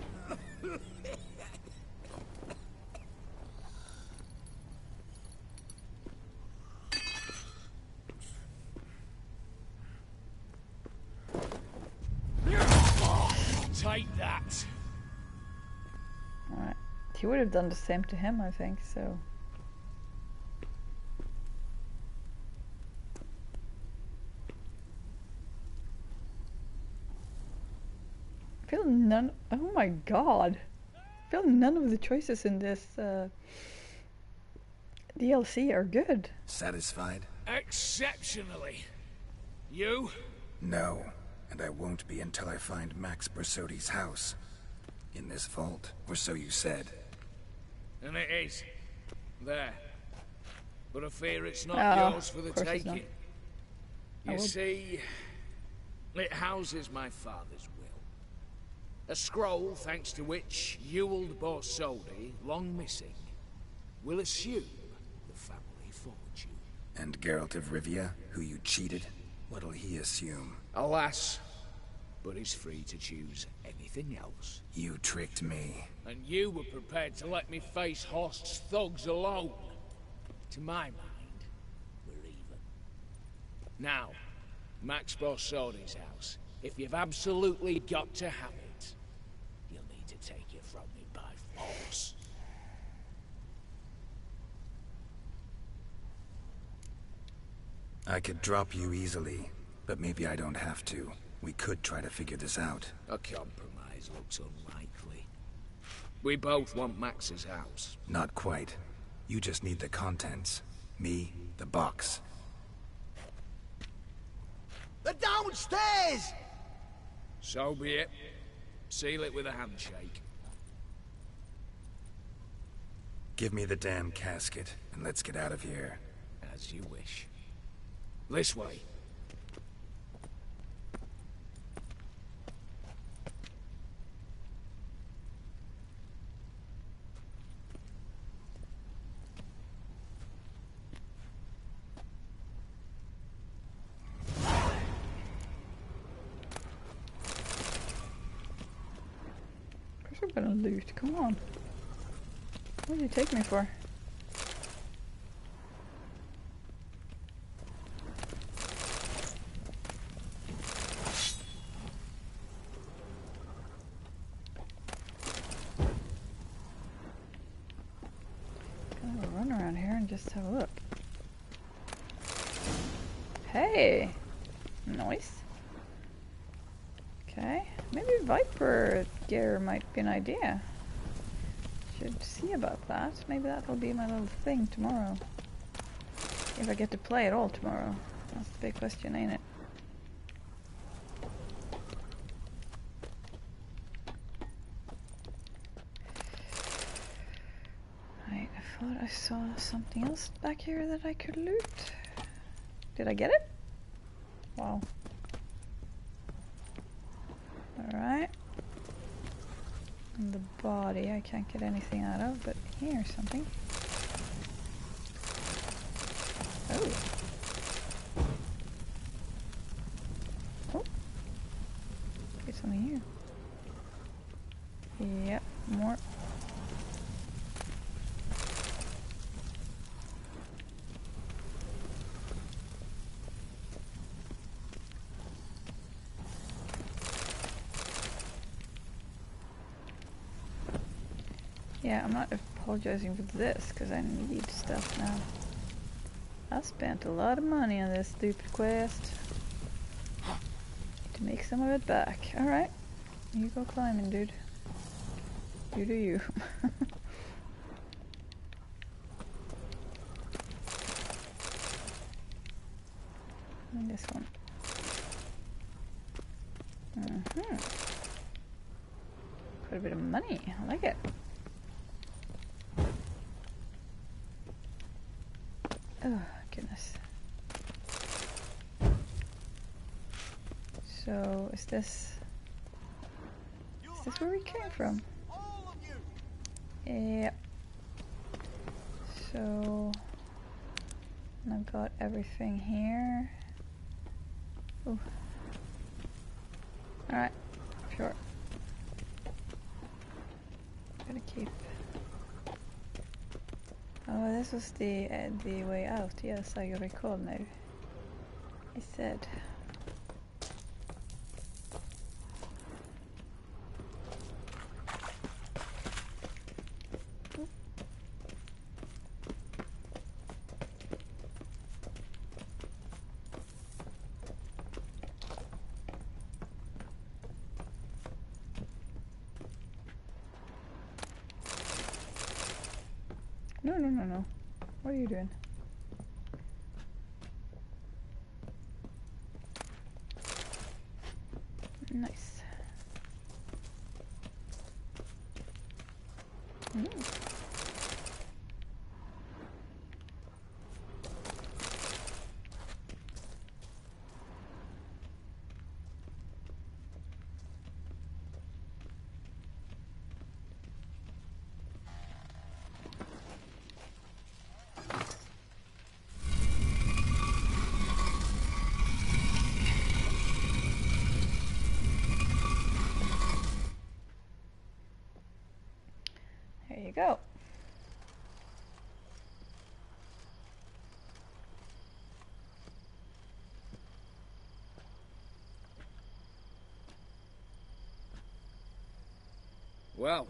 Take that. Alright. He would have done the same to him, I think, so. I feel none. Oh my god. I feel none of the choices in this DLC are good. Satisfied? Exceptionally. You? No. And I won't be until I find Max Borsodi's house. In this vault, or so you said. And it is. There. But I fear it's not yours for the taking. You see, it houses my father's will. A scroll thanks to which Ewald Borsodi, long missing, will assume the family fortune. And Geralt of Rivia, who you cheated, what'll he assume? Alas, but he's free to choose anything else. You tricked me. And you were prepared to let me face Horst's thugs alone. To my mind, Now, Max Borsodi's house. If you've absolutely got to have it, you'll need to take it from me by force. I could drop you easily, but maybe I don't have to. We could try to figure this out. A compromise looks unlikely. We both want Max's house. Not quite. You just need the contents. Me, the box. They're downstairs! So be it. Seal it with a handshake. Give me the damn casket, and let's get out of here. As you wish. This way. I'm gonna loot, come on. What did you take me for? Gonna run around here and just have a look. Hey! Nice. Okay, maybe Viper gear might be an idea. Should see about that. Maybe that'll be my little thing tomorrow. If I get to play at all tomorrow. That's the big question, ain't it? Right, I thought I saw something else back here that I could loot. Did I get it? Wow. Alright. And the body I can't get anything out of, but here's something. Oh. Oh. Get something here. Yep, more. Yeah, I'm not apologizing for this, because I need stuff now. I spent a lot of money on this stupid quest. Need to make some of it back. Alright. You go climbing, dude. You do you. And this one. Quite a bit of money. I like it. Oh, goodness. So, is this where we came from? Yep. So, I've got everything here. Ooh. Alright, sure. Gotta keep. Oh, this was the way out. Yes, I recall now. I said. No. What are you doing? Nice. There you go. Well,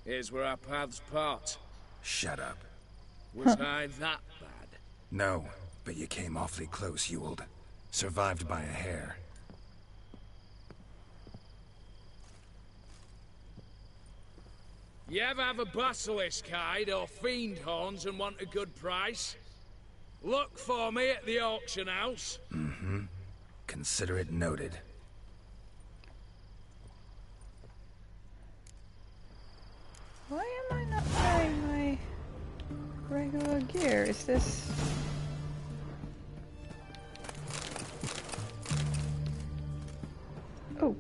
here's where our paths part. Shut up. Was I that bad? No, but you came awfully close, Ewald. Survived by a hair. You ever have a basilisk hide or fiend horns and want a good price? Look for me at the auction house. Mm-hmm. Consider it noted. Why am I not wearing my regular gear? Is this... Oh.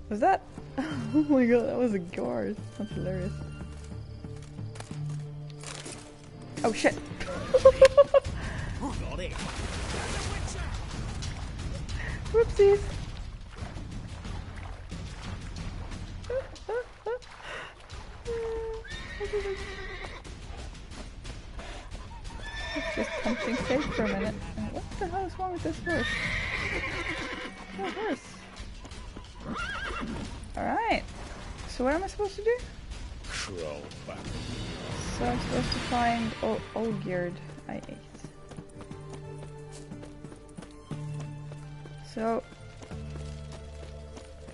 Was that? Oh my god, that was a guard. That's hilarious. Oh shit. Whoopsies. Let's just something safe for a minute. What the hell is wrong with this horse? Oh, horse. Alright. So what am I supposed to do? Troll back. So I'm supposed to find Olgierd. I ate. So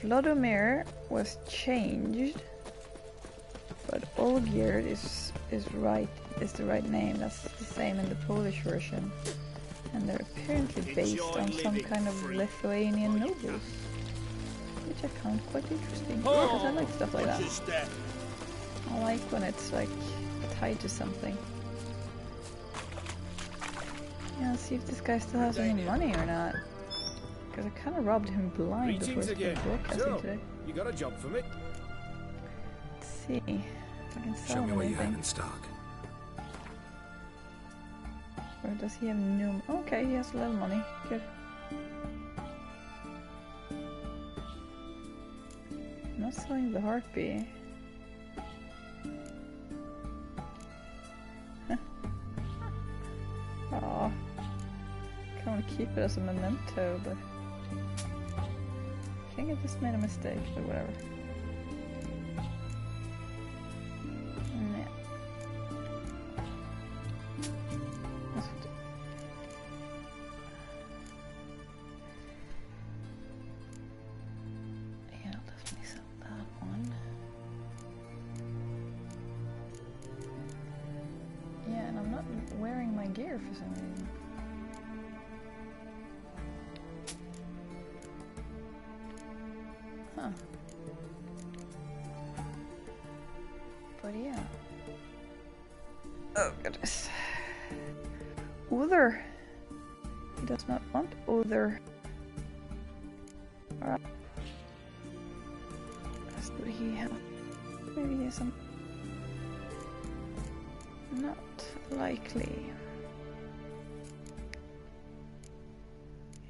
Vladimir was changed, but Olgierd is the right name. That's the same in the Polish version, and they're apparently based on some kind of Lithuanian nobles, which I found quite interesting because I like stuff like that. I like when it's like tied to something. Yeah, let's see if this guy still has any money or not. Because I kind of robbed him blind before he started broadcasting today. You got a job for me? Let's see if I can sell Show me him what you anything. have in stock. Or does he have no... Okay, he has a little money. Good. I'm not selling the heartbeat. Aw. I want to keep it as a memento, but... I think I just made a mistake, but whatever. Yeah. Yeah, I'll definitely sell that one. Yeah, and I'm not wearing my gear for some reason. Huh. But yeah. Oh goodness. Other. He does not want other. Alright. That's what he has. Maybe he has some. Not likely.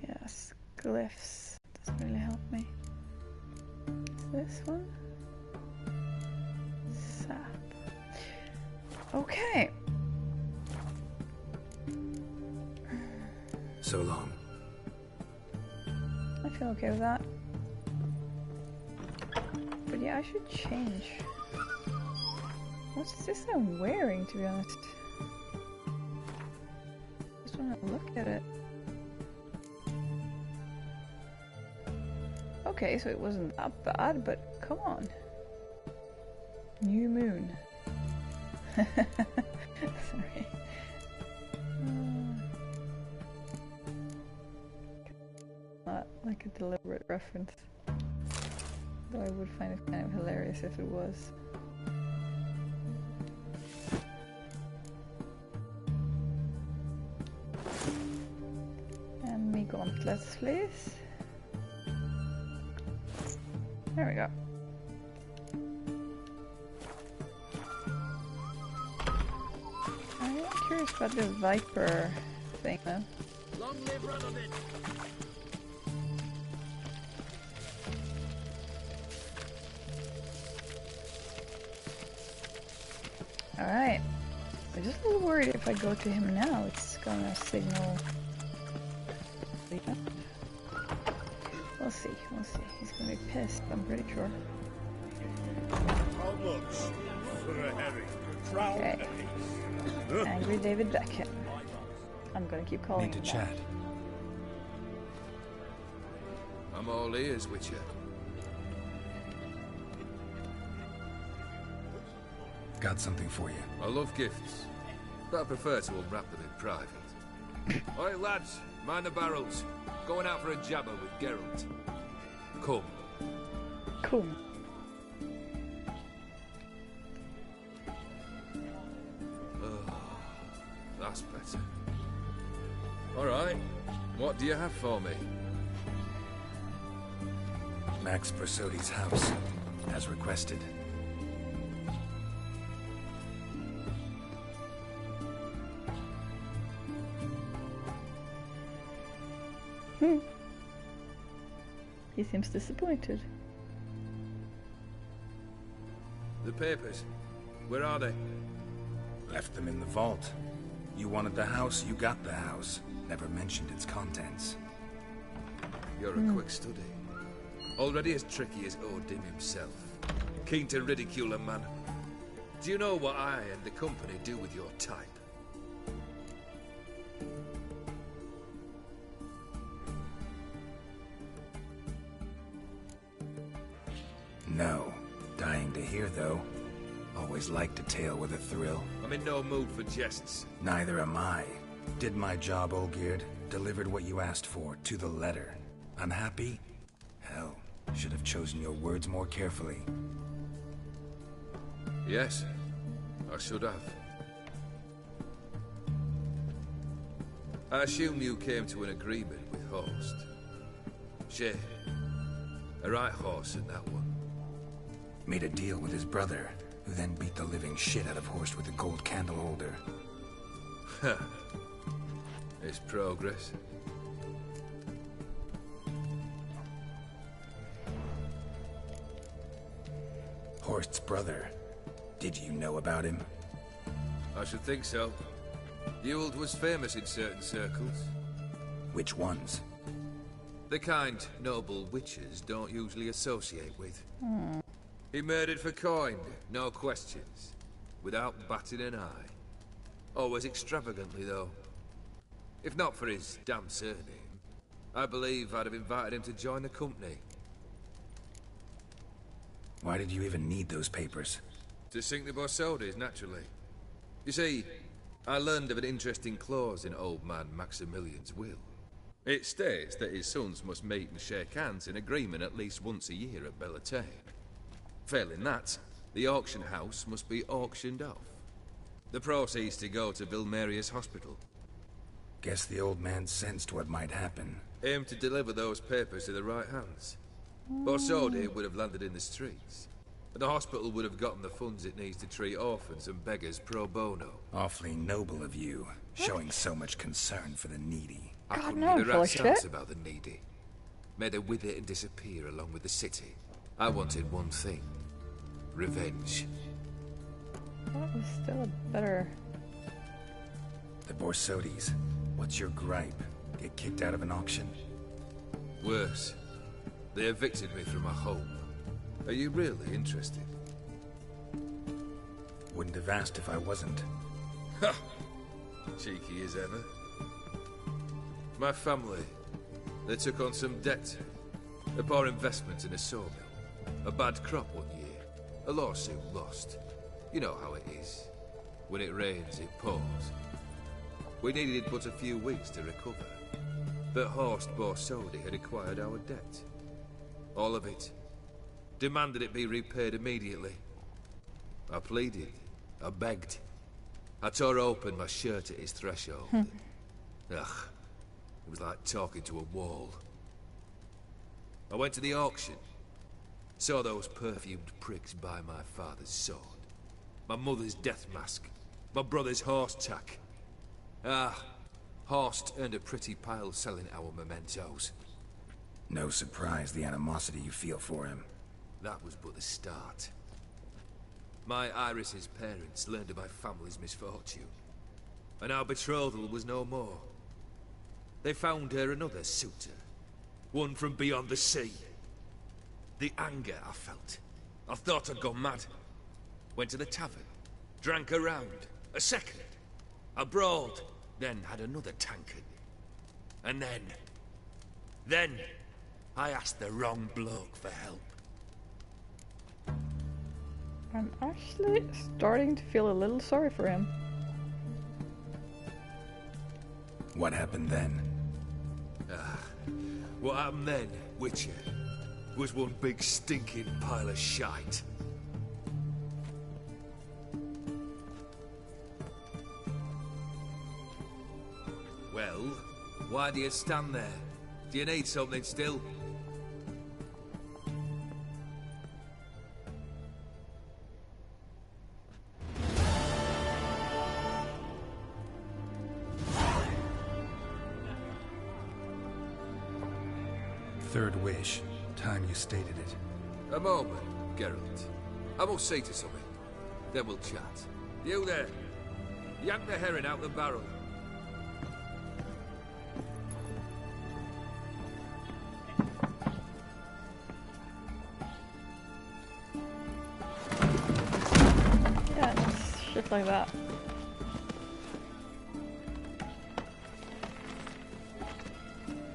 Yes, glyphs. Doesn't really help me. This one? Sap. Okay. So long. I feel okay with that. But yeah, I should change. What's this I'm wearing, to be honest? Just want to look at it. Okay, so it wasn't that bad, but come on. New moon. Sorry. Not like a deliberate reference. Though I would find it kind of hilarious if it was. And me gauntlets, please. There we go. I'm curious about this Viper thing though. Long live Radovid! Alright. I'm just a little worried if I go to him now, it's gonna signal. We'll see, we'll see. He's gonna be pissed, I'm pretty sure. much for a herring? Crown Okay. Angry David Beckham. I'm gonna keep calling Need to him chat. I'm all ears, Witcher. Got something for you. I love gifts, but I prefer to unwrap them in private. Oi, lads, mind the barrels. Going out for a jabber with Geralt. Come. Cool. That's better. Alright, what do you have for me? Max Brasodi's house, as requested. He seems disappointed. The papers, where are they? Left them in the vault. You wanted the house, you got the house. Never mentioned its contents. You're a quick study. Already as tricky as Odin himself. Keen to ridicule a man. Do you know what I and the company do with your type? No. Dying to hear, though. Always liked a tale with a thrill. I'm in no mood for jests. Neither am I. Did my job, Olgierd. Delivered what you asked for, to the letter. Unhappy? Hell, should have chosen your words more carefully. Yes, I should have. I assume you came to an agreement with Horst. Shit. A right horse in that one. Made a deal with his brother, who then beat the living shit out of Horst with a gold candle holder. Huh. It's progress. Horst's brother. Did you know about him? I should think so. Ewald was famous in certain circles. Which ones? The kind noble witches don't usually associate with. He murdered for coin, no questions. Without batting an eye. Always extravagantly, though. If not for his damn surname, I believe I'd have invited him to join the company. Why did you even need those papers? To sink the Borsodis, naturally. You see, I learned of an interesting clause in old man Maximilian's will. It states that his sons must meet and shake hands in agreement at least once a year at Bellatane. Failing that, the auction house must be auctioned off. The proceeds to go to Vilmeria's hospital. Guess the old man sensed what might happen. Aimed to deliver those papers to the right hands. Borsodi would have landed in the streets. And the hospital would have gotten the funds it needs to treat orphans and beggars pro bono. Awfully noble of you, showing so much concern for the needy. I couldn't give a rat's ass about the needy. May they wither and disappear along with the city. I wanted one thing. Revenge. That was still a better... The Borsodis. What's your gripe? Get kicked out of an auction? Worse. They evicted me from my home. Are you really interested? Wouldn't have asked if I wasn't. Ha! Cheeky as ever. My family, they took on some debt. A poor investment in a sawmill. A bad crop one year. A lawsuit lost. You know how it is. When it rains, it pours. We needed but a few weeks to recover. But Horst Borsodi had acquired our debt. All of it. Demanded it be repaid immediately. I pleaded. I begged. I tore open my shirt at his threshold. Ugh. It was like talking to a wall. I went to the auction. Saw those perfumed pricks buy my father's sword. My mother's death mask. My brother's horse tack. Ah, Horst earned a pretty pile selling our mementos. No surprise the animosity you feel for him. That was but the start. My Iris's parents learned of my family's misfortune. And our betrothal was no more. They found her another suitor. One from beyond the sea. The anger I felt. I thought I'd gone mad. went to the tavern, drank a round, a second, abroad, then had another tankard. And then, I asked the wrong bloke for help. I'm actually starting to feel a little sorry for him. What happened then? What happened then, Witcher, was one big stinking pile of shite. Well, why do you stand there? Do you need something still? Third wish. Time you stated it. A moment, Geralt. I must say to something. Then we'll chat. You there. Yank the herring out the barrel. Yeah, shit like that.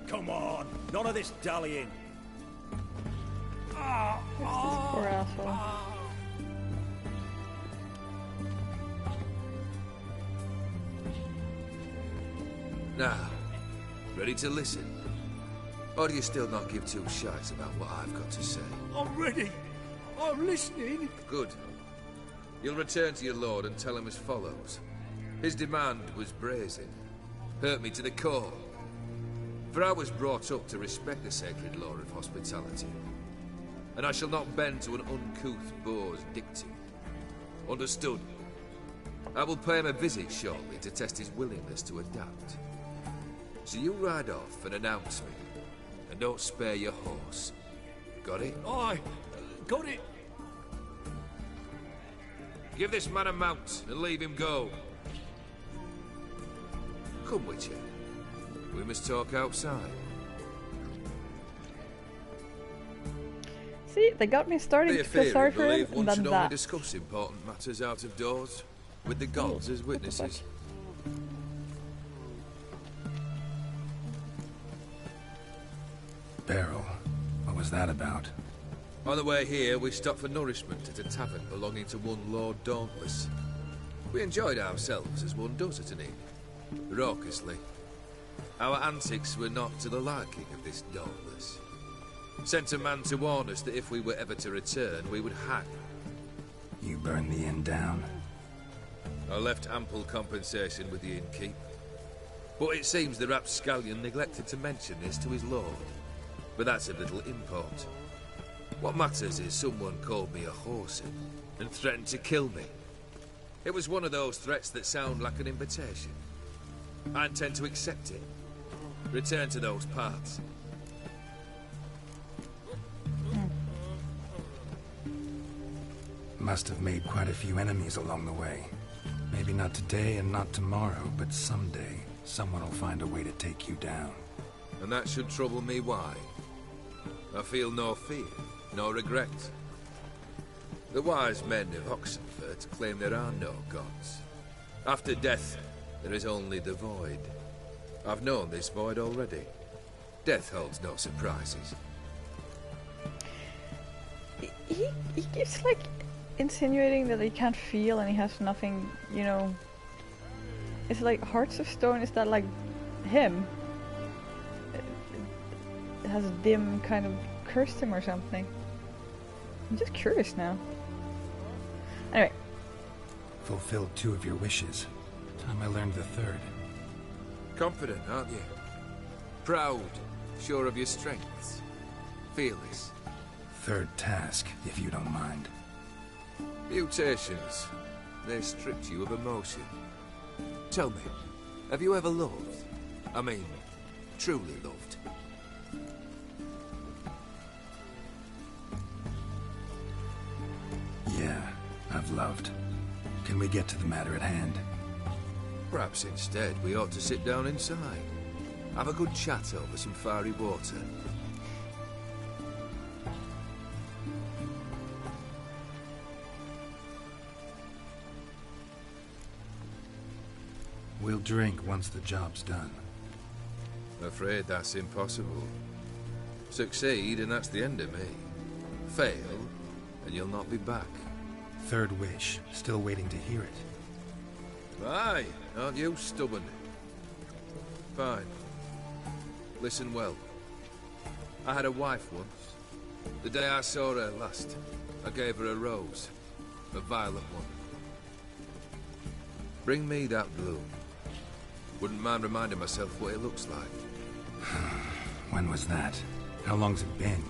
Come on, none of this dallying. Poor asshole. Now, ready to listen? Or do you still not give two shites about what I've got to say? I'm ready. I'm listening. Good. You'll return to your lord and tell him as follows. His demand was brazen. Hurt me to the core. For I was brought up to respect the sacred law of hospitality. And I shall not bend to an uncouth boor's dictum. Understood? I will pay him a visit shortly to test his willingness to adapt. So you ride off and announce me. And don't spare your horse. Got it? Aye, got it. Give this man a mount and leave him go. Come, Witcher. We must talk outside. See, they got me starting to feel sorry for him, and one then should that. only discuss important matters out of doors, with the gods as witnesses. Barrel. What was that about? On the way here, we stopped for nourishment at a tavern belonging to one Lord Dauntless. We enjoyed ourselves as one does at an inn, raucously. Our antics were not to the liking of this Dauntless. Sent a man to warn us that if we were ever to return, we would hang. You burned the inn down? I left ample compensation with the innkeep. But it seems the rapscallion neglected to mention this to his lord. But that's of little import. What matters is someone called me a whoreson and threatened to kill me. It was one of those threats that sound like an invitation. I intend to accept it. Return to those parts. Must have made quite a few enemies along the way. Maybe not today and not tomorrow, but someday, someone will find a way to take you down. And that should trouble me why? I feel no fear, no regret. The wise men of Oxenfurt claim there are no gods. After death, there is only the void. I've known this void already. Death holds no surprises. He keeps, like, insinuating that he can't feel and he has nothing, you know... It's like Hearts of Stone, is that, like, him? It has dim kind of cursed him or something. I'm just curious now. Anyway. Fulfilled 2 of your wishes. Time I learned the 3rd. Confident, aren't you? Proud, sure of your strengths. Fearless. 3rd task, if you don't mind. Mutations. They stripped you of emotion. Tell me, have you ever loved? I mean, truly loved? Yeah, I've loved. Can we get to the matter at hand? Perhaps instead we ought to sit down inside. Have a good chat over some fiery water. We'll drink once the job's done. Afraid that's impossible. Succeed, and that's the end of me. Fail, and you'll not be back. Third wish. Still waiting to hear it. Aye, aren't you stubborn? Fine. Listen well. I had a wife once. The day I saw her last, I gave her a rose. A violet one. Bring me that bloom. Wouldn't mind reminding myself what it looks like. When was that? How long's it been?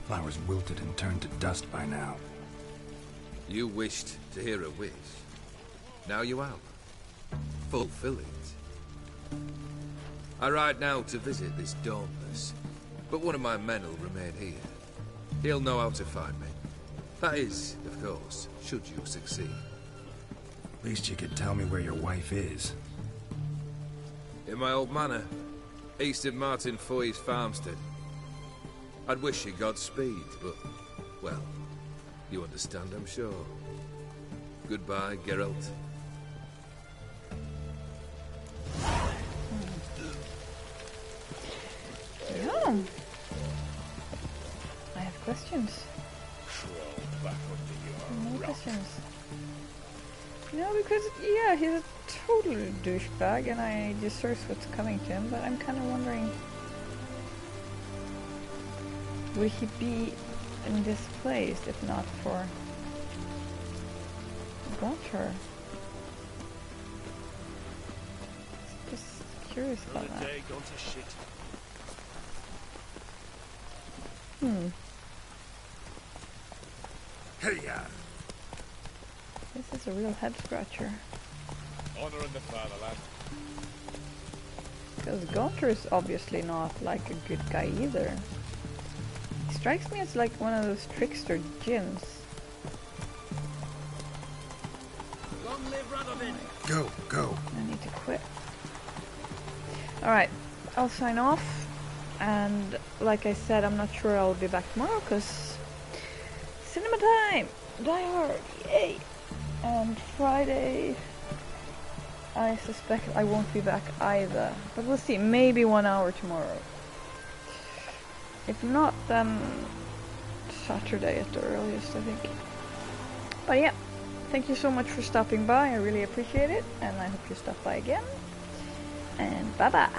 Flowers wilted and turned to dust by now. You wished to hear a wish. Now you have. Fulfill it. I ride now to visit this Dauntless, but one of my men will remain here. He'll know how to find me. That is, of course, should you succeed. At least you could tell me where your wife is. In my old manor, east of Martin Foy's farmstead. I'd wish you Godspeed, but, well, you understand, I'm sure. Goodbye, Geralt. Yeah. I have questions. No questions. No, because, yeah, he's a total douchebag, and I deserve what's coming to him, but I'm kind of wondering... would he be in this place if not for Gaunter? Just curious about that. Hey-ya! This is a real head scratcher. Honor in the fatherland. Because Gaunter is obviously not like a good guy either. He strikes me as like one of those trickster djinns. Long live Radovid! Go, go. I need to quit. Alright, I'll sign off. And like I said, I'm not sure I'll be back tomorrow because cinema time! Die Hard! Yay! And Friday, I suspect I won't be back either. But we'll see, maybe 1 hour tomorrow. If not, then Saturday at the earliest, I think. But yeah, thank you so much for stopping by, I really appreciate it. And I hope you stop by again. And bye bye!